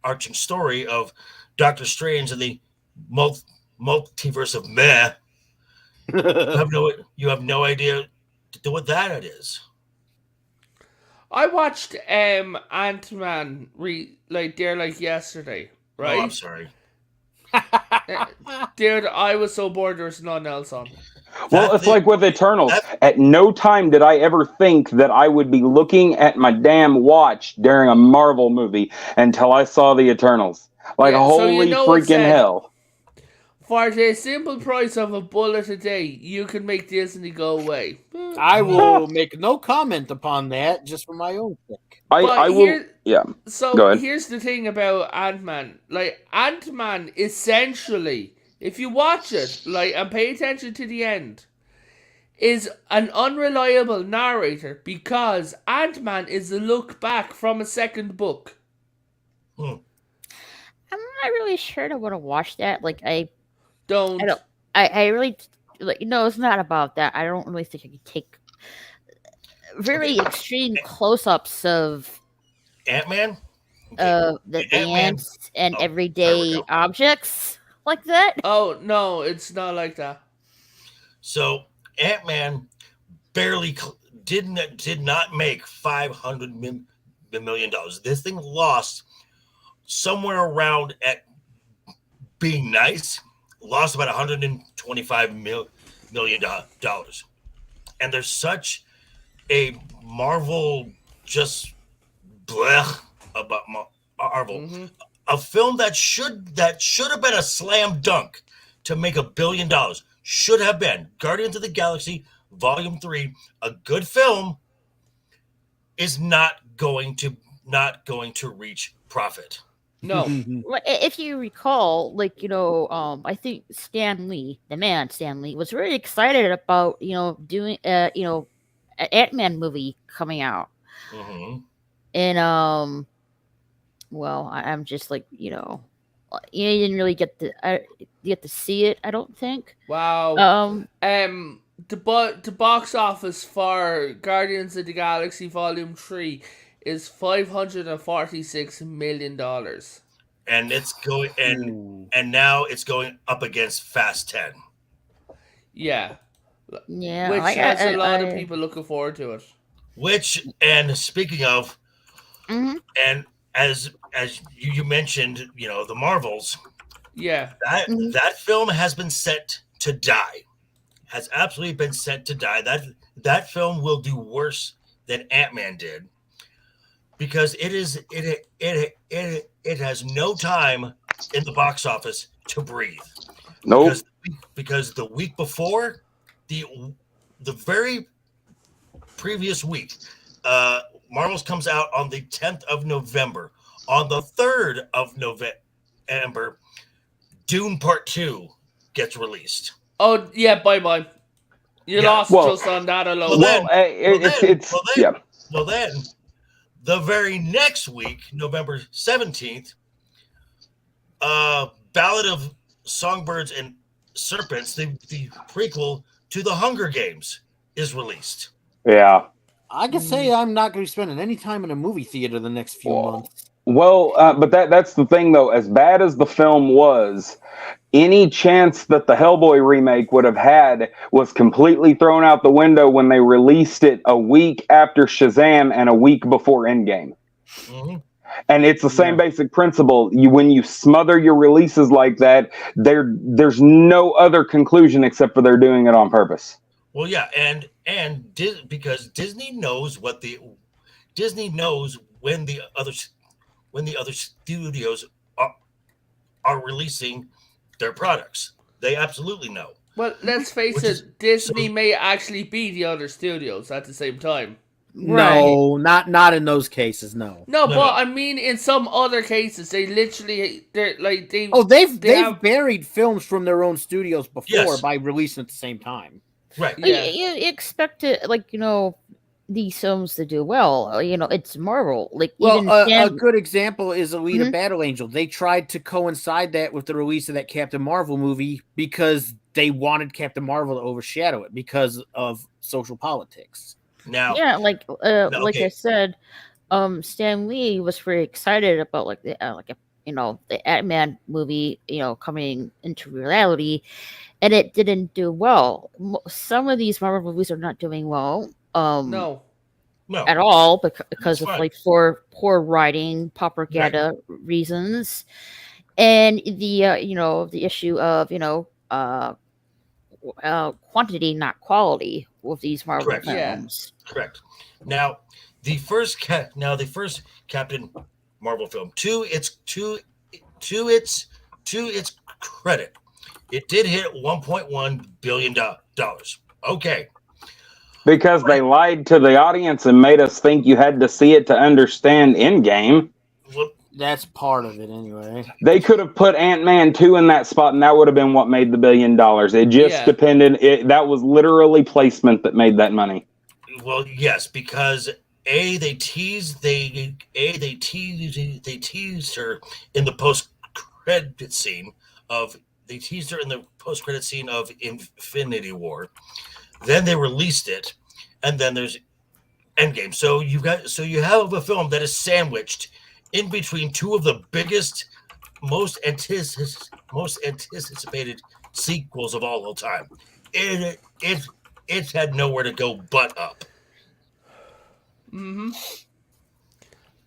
arching story of Doctor Strange and the multiverse of meh. You have no idea what that is. I watched Ant-Man yesterday, right? Oh, I'm sorry. Dude, I was so bored there was nothing else on. Well, it's like with Eternals. At no time did I ever think that I would be looking at my damn watch during a Marvel movie until I saw the Eternals. Like, holy freaking hell. For the simple price of a bullet a day, you can make Disney go away. I will make no comment upon that, just for my own sake. I will. Yeah. So go ahead. Here's the thing about Ant-Man. Like, Ant-Man, essentially, if you watch it, and pay attention to the end, is an unreliable narrator because Ant-Man is a look back from a second book. I'm not really sure I want to watch that. I really no, it's not about that. I don't really think I could take very extreme close-ups of Ant-Man, the ants and everyday objects like that. Oh no, it's not like that. So Ant-Man barely did not make $500 million. This thing lost somewhere around, at being nice, lost about $125 million. And there's such a Marvel just blech about Marvel. Mm-hmm. A film that should have been a slam dunk to make $1 billion should have been Guardians of the Galaxy Volume 3, a good film, is not going to reach profit. No. If you recall, I think Stan Lee, was really excited about, doing, an Ant-Man movie coming out. Mm-hmm. And, well, I'm just you didn't really get to see it. I don't think. Wow. The box office for Guardians of the Galaxy Volume 3 is $546 million. And it's going and now it's going up against Fast 10. Yeah. Yeah, Which has a lot of people looking forward to it. Which, and speaking of, Mhm. and as you mentioned, the Marvels. Yeah. That film has been set to die. Has absolutely been set to die. That film will do worse than Ant-Man did, because it has no time in the box office to breathe. Nope. Because the week before, the very previous week, Marvels comes out on the 10th of November. On the 3rd of November, Dune Part 2 gets released. Oh, yeah, bye. You lost just on that alone. Well, then, the very next week, November 17th, Ballad of Songbirds and Serpents, the prequel to The Hunger Games, is released. Yeah. I can say I'm not going to be spending any time in a movie theater the next few months. Well, but that's the thing, though. As bad as the film was, any chance that the Hellboy remake would have had was completely thrown out the window when they released it a week after Shazam and a week before Endgame. Mm-hmm. And it's the same basic principle. When you smother your releases like that, there's no other conclusion except for they're doing it on purpose. Well, yeah, and because Disney knows when the other studios are releasing their products. They absolutely know. Well, let's face it, Disney may actually be the other studios at the same time. No, not in those cases. No. But I mean, in some other cases, they've buried films from their own studios before by releasing at the same time. Right. Yeah. You expect it, these films to do well. It's Marvel. A good example is Alita Battle Angel. They tried to coincide that with the release of that Captain Marvel movie because they wanted Captain Marvel to overshadow it because of social politics. Now, I said, Stan Lee was very excited about the Ant-Man movie, coming into reality, and it didn't do well. Some of these Marvel movies are not doing well. No. At all because of poor writing, propaganda reasons, and the issue of quantity, not quality, with these Marvel films. Correct. Now, the first Captain Marvel film, to its credit, it did hit $1.1 billion. Okay. Because they lied to the audience and made us think you had to see it to understand Endgame. Well, that's part of it anyway. They could have put Ant-Man 2 in that spot, and that would have been what made the $1 billion. It just depended. That was literally placement that made that money. Well, yes, because they teased her in the post-credit scene of Infinity War. Then they released it, and then there's Endgame. So you have a film that is sandwiched in between two of the biggest, most anticipated sequels of all time. It had nowhere to go but up. Mm-hmm.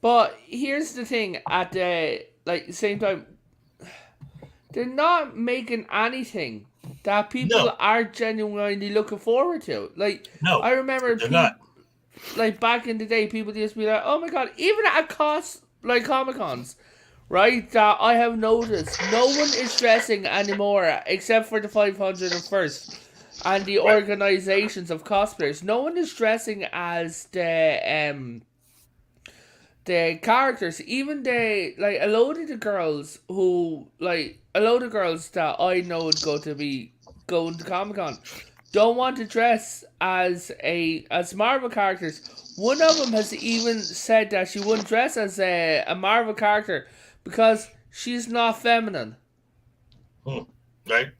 But here's the thing: at the same time, they're not making anything that people are genuinely looking forward to. I remember back in the day, people used to be like, "Oh my god!" Even at Comic-Cons, right? That I have noticed, no one is dressing anymore except for the 501st and the organizations of cosplayers. No one is dressing as the characters. Even a load of the girls that I know would go to be going to Comic-Con don't want to dress as Marvel characters. One of them has even said that she wouldn't dress as a Marvel character because she's not feminine. Right?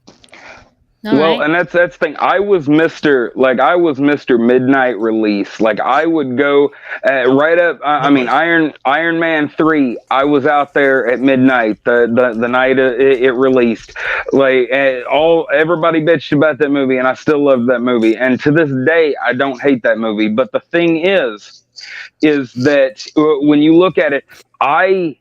Well, and that's the thing. I was Mr. Midnight Release. Like I would go right up. I mean, Iron Man 3. I was out there at midnight the night it released. Like everybody bitched about that movie, and I still love that movie. And to this day, I don't hate that movie. But the thing is that when you look at it, I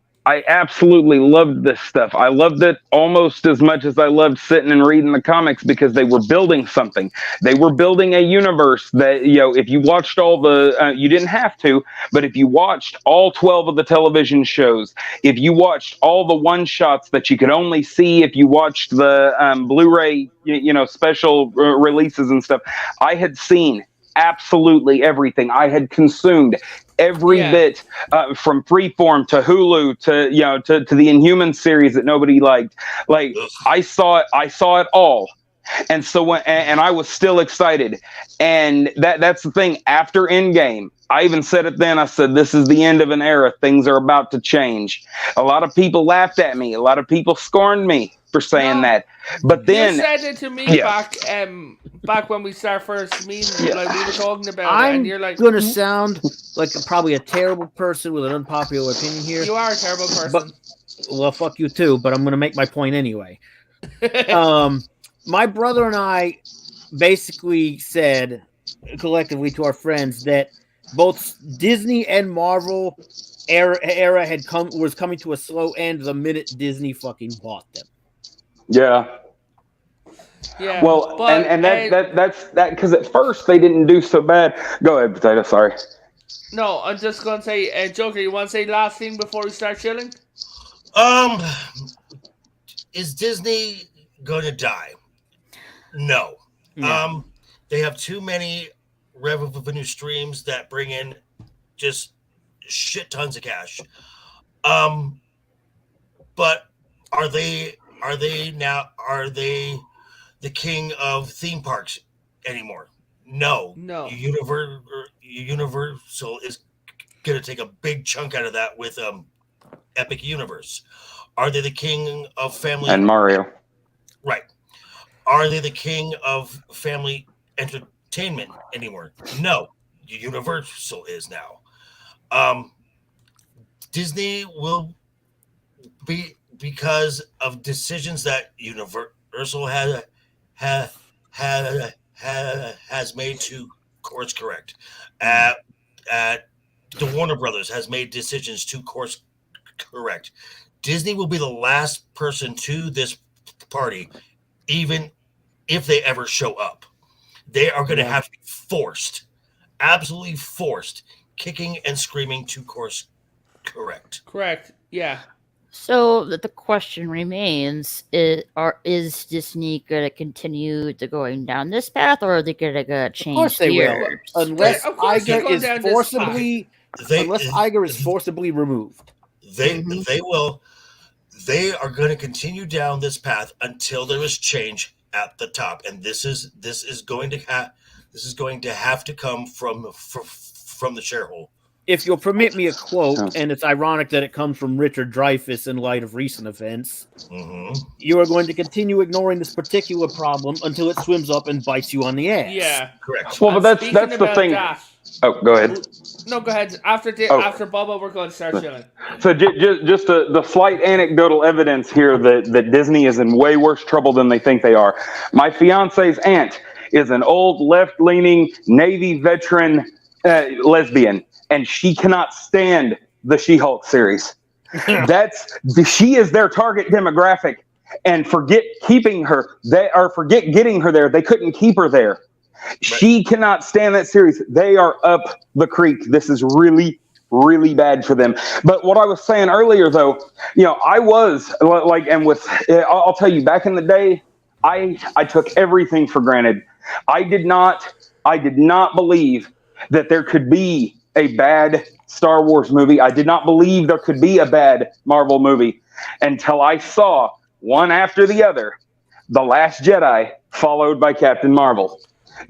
absolutely loved this stuff. I loved it almost as much as I loved sitting and reading the comics because they were building something. They were building a universe that, if you watched all the, you didn't have to, but if you watched all 12 of the television shows, if you watched all the one-shots that you could only see if you watched the Blu-ray, special releases and stuff, I had seen absolutely everything. I had consumed every bit from Freeform to Hulu to the Inhuman series that nobody liked. Like I saw it all. And so and I was still excited. And that's the thing. After Endgame, I even said it then. I said, this is the end of an era. Things are about to change. A lot of people laughed at me. A lot of people scorned me for saying that. But then you said it to me back when we started first meeting. Like we were talking about it, and you're like, gonna sound like probably a terrible person with an unpopular opinion here. You are a terrible person. Well, fuck you too. But I'm gonna make my point anyway. My brother and I basically said collectively to our friends that both Disney and Marvel era was coming to a slow end the minute Disney fucking bought them. Yeah. Yeah. Well, and that's because at first they didn't do so bad. Go ahead, Potato. Sorry. No, I'm just gonna say, Joker. You want to say last thing before we start chilling? Is Disney gonna die? No. They have too many revenue streams that bring in just shit tons of cash. But are they the king of theme parks anymore? No. Universal is gonna take a big chunk out of that with Epic Universe. Are they the king of family and Mario? Right. Are they the king of family entertainment anymore? No. Universal is now. Disney will be, because of decisions that Universal has made to course correct. The Warner Brothers has made decisions to course correct. Disney will be the last person to this party, even if they ever show up. They are going to have to be forced, absolutely forced, kicking and screaming to course correct. Correct. Yeah. So the question remains: is Disney going to continue to going down this path, or are they going to change? Of course they gears? will, unless Iger is forcibly removed. They will. They are going to continue down this path until there is change at the top, and this is going to have to come from the shareholder. If you'll permit me a quote, and it's ironic that it comes from Richard Dreyfuss in light of recent events, you are going to continue ignoring this particular problem until it swims up and bites you on the ass. Yeah, correct. Well, but that's the thing. Oh, go ahead. No, go ahead. After Bubba, we're going to start chilling. So just the slight anecdotal evidence here that Disney is in way worse trouble than they think they are. My fiance's aunt is an old left-leaning Navy veteran lesbian, and she cannot stand the She-Hulk series. She is their target demographic, and forget getting her there. They couldn't keep her there. She cannot stand that series. They are up the creek. This is really, really bad for them. But what I was saying earlier, though, I was like, and I'll tell you, back in the day, I took everything for granted. I did not believe that there could be a bad Star Wars movie. I did not believe there could be a bad Marvel movie until I saw one after the other, The Last Jedi, followed by Captain Marvel.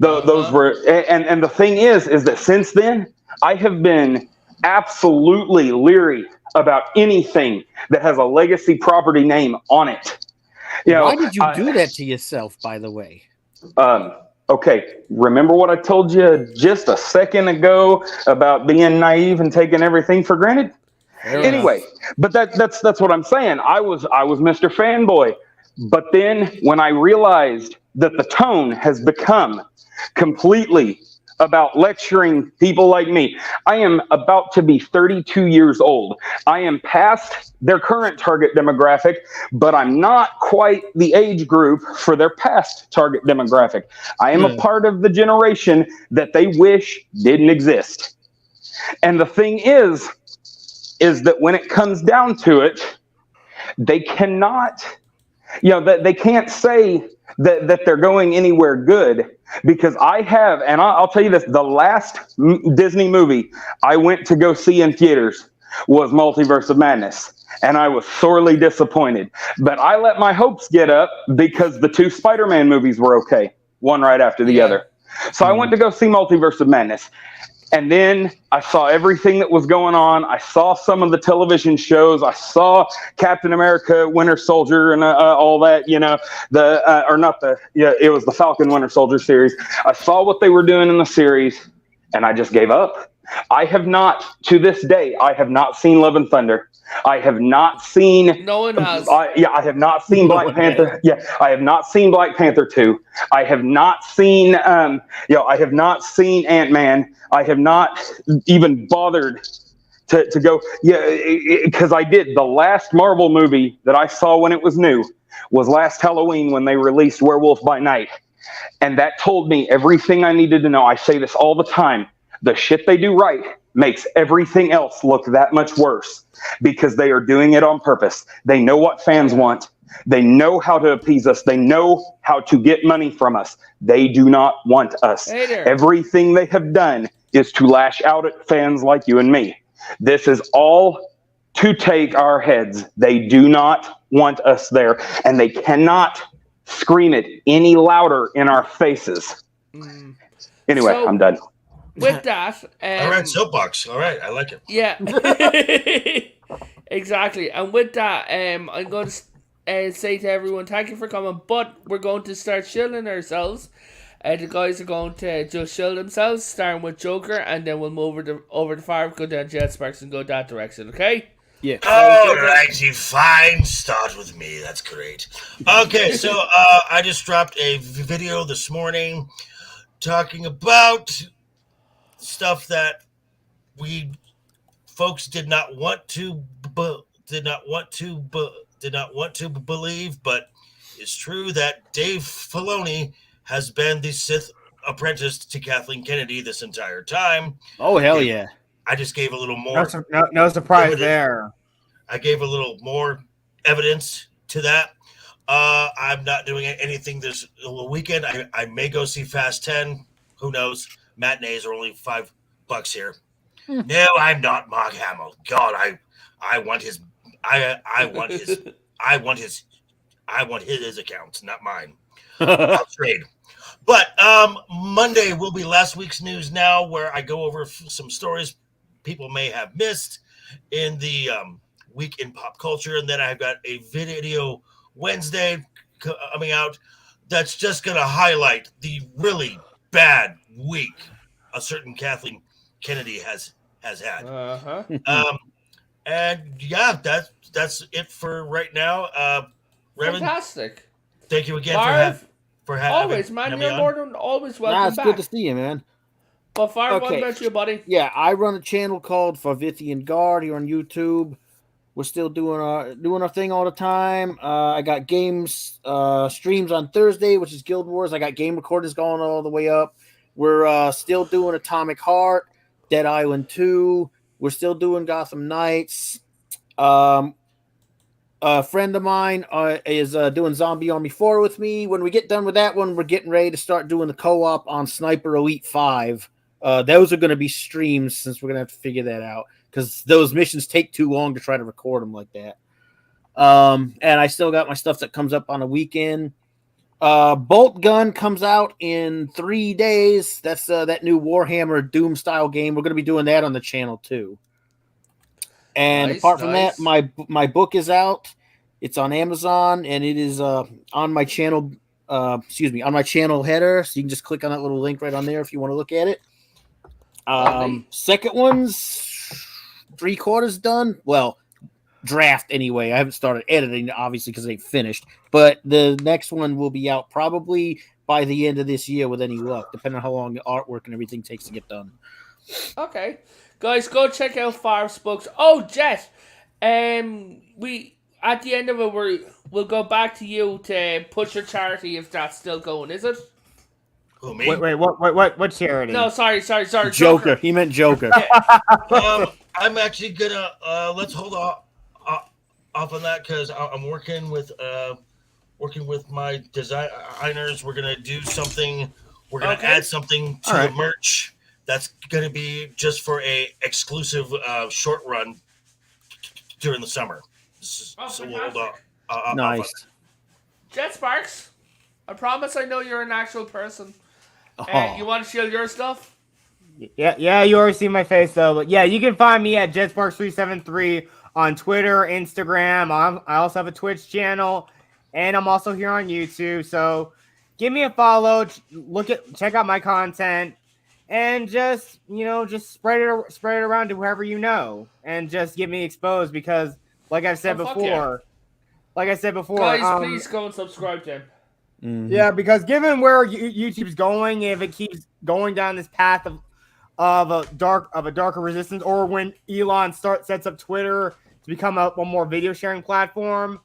Those were, and the thing is that since then, I have been absolutely leery about anything that has a legacy property name on it. Why did you do that to yourself, by the way? Okay, remember what I told you just a second ago about being naive and taking everything for granted? Anyway, but that's what I'm saying. I was Mr. Fanboy, but then when I realized that the tone has become completely about lecturing people like me. I am about to be 32 years old. I am past their current target demographic, but I'm not quite the age group for their past target demographic. I am a part of the generation that they wish didn't exist. And the thing is that when it comes down to it, they cannot, they can't say that they're going anywhere good, because I have, and I'll tell you this, the last Disney movie I went to go see in theaters was Multiverse of Madness, and I was sorely disappointed. But I let my hopes get up because the 2 Spider-Man movies were okay, one right after the other. So I went to go see Multiverse of Madness. And then I saw everything that was going on. I saw some of the television shows. I saw Captain America, Winter Soldier, and all that. It was the Falcon Winter Soldier series. I saw what they were doing in the series, and I just gave up. I have not, to this day, I have not seen Love and Thunder. I have not seen. No one has. I have not seen Black Panther. Yeah, I have not seen Black Panther 2. I have not seen. I have not seen Ant-Man. I have not even bothered to go. Because I did. The last Marvel movie that I saw when it was new was last Halloween when they released Werewolf by Night, and that told me everything I needed to know. I say this all the time. The shit they do right makes everything else look that much worse, because they are doing it on purpose. They know what fans want. They know how to appease us. They know how to get money from us. They do not want us. Everything they have done is to lash out at fans like you and me. This is all to take our heads. They do not want us there, and they cannot scream it any louder in our faces. Anyway, I'm done. With that, all right, soapbox. All right, I like it. Yeah, exactly. And with that, I'm going to say to everyone, thank you for coming. But we're going to start shilling ourselves. The guys are going to just shill themselves, starting with Joker, and then we'll move over the fire, go down Jet Sparks, and go that direction. Okay? Yeah. All righty, fine. Start with me. That's great. Okay, so I just dropped a video this morning talking about stuff that we folks did not want to believe, but it's true that Dave Filoni has been the Sith apprentice to Kathleen Kennedy this entire time. Oh, hell yeah. I just gave a little more. No surprise there. I gave a little more evidence to that. I'm not doing anything this weekend. I may go see Fast 10. Who knows? Matinees are only $5 here. No, I'm not Mark Hamill. God, I want his accounts, not mine. I'll trade. But Monday will be last week's news now, where I go over some stories people may have missed in the week in pop culture, and then I've got a video Wednesday coming out that's just going to highlight the really bad week a certain Kathleen Kennedy has had. And yeah, that's it for right now. Reverend, fantastic. Thank you again for having always, man. You're more than always welcome back. It's good to see you, man. But Fire, what about you, buddy? Yeah, I run a channel called Favithian Guard here on YouTube. We're still doing our thing all the time. I got games streams on Thursday, which is Guild Wars. I got game recordings going all the way up. We're still doing Atomic Heart, Dead Island 2. We're still doing Gotham Knights. A friend of mine is doing Zombie Army 4 with me. When we get done with that one, we're getting ready to start doing the co-op on Sniper Elite 5. Those are going to be streams, since we're going to have to figure that out, because those missions take too long to try to record them like that. And I still got my stuff that comes up on a weekend. Bolt Gun comes out in 3 days. That's that new Warhammer Doom style game. We're going to be doing that on the channel too. And Nice, apart from that, nice. my book is out. It's on Amazon, and it is on my channel. On my channel header. So you can just click on that little link right on there if you want to look at it. Lovely. Second one's 3/4 done. Well, draft anyway. I haven't started editing obviously because they finished, but the next one will be out probably by the end of this year with any luck, depending on how long the artwork and everything takes to get done. Okay, guys, go check out Farf's books. Oh, Jet, we at the end of it we'll go back to you to push your charity if that's still going. Is it? Who, me? Wait, what charity? No, sorry. Joker. He meant Joker. I'm actually gonna let's hold off on that because I'm working with my designers. We're gonna do something. We're gonna add something to the merch that's gonna be just for a exclusive short run during the summer. So we'll hold off. Nice. Jet Sparks, I promise I know you're an actual person. Oh. You want to shield your stuff? Yeah, you already see my face though. But yeah, you can find me at JetSparks373 on Twitter, Instagram. I also have a Twitch channel, and I'm also here on YouTube. So give me a follow. Check out my content, and just spread it around to whoever you know, and just get me exposed because, like I said before, guys, please go and subscribe to him. Mm-hmm. Yeah, because given where YouTube's going, if it keeps going down this path of a darker resistance, or when Elon sets up Twitter to become one more video sharing platform,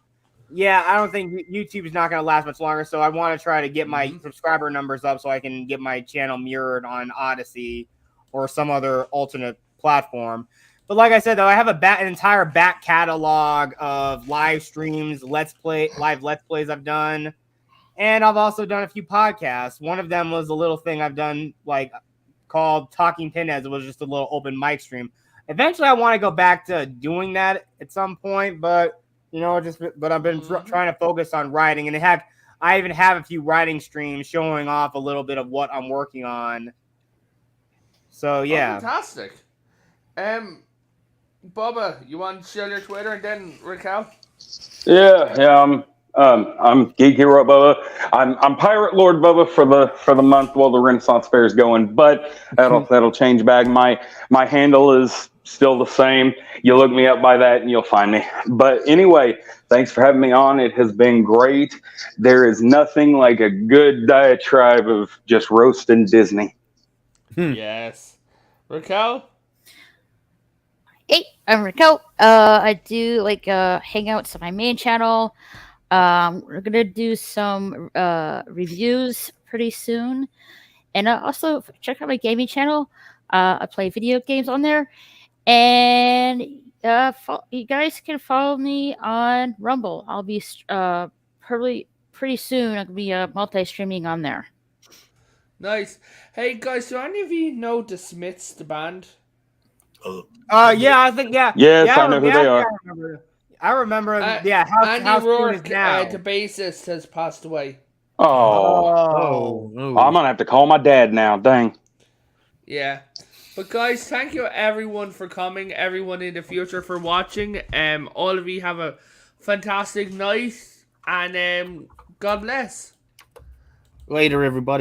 yeah, I don't think YouTube is not going to last much longer. So I want to try to get my subscriber numbers up so I can get my channel mirrored on Odyssey or some other alternate platform. But like I said, though, I have an entire back catalog of live streams, live Let's Plays I've done. And I've also done a few podcasts. One of them was a little thing I've done called Talking Pinheads. It was just a little open mic stream. Eventually, I want to go back to doing that at some point, but I've been trying to focus on writing, and I even have a few writing streams showing off a little bit of what I'm working on. So yeah, fantastic. Bubba, you want to share your Twitter, and then Raquel? Yeah. I'm Geek Hero Bubba. I'm Pirate Lord Bubba for the month while the Renaissance Fair is going, but that'll change back. My handle is still the same. You look me up by that and you'll find me. But anyway, thanks for having me on. It has been great. There is nothing like a good diatribe of just roasting Disney. Yes. Raquel? Hey, I'm Raquel. I do hangouts on my main channel. We're gonna do some reviews pretty soon, and also check out my gaming channel. I play video games on there, and you guys can follow me on Rumble. I'll be probably pretty soon. I'll be multi-streaming on there. Nice. Hey guys, do any of you know the Smiths, the band? yeah, I think yeah. Yes, yeah, I know who they are. I remember. Andy Rourke, the bassist, has passed away. Oh, I'm gonna have to call my dad now. Dang. Yeah, but guys, thank you everyone for coming. Everyone in the future for watching. All of you have a fantastic night, and God bless. Later, everybody.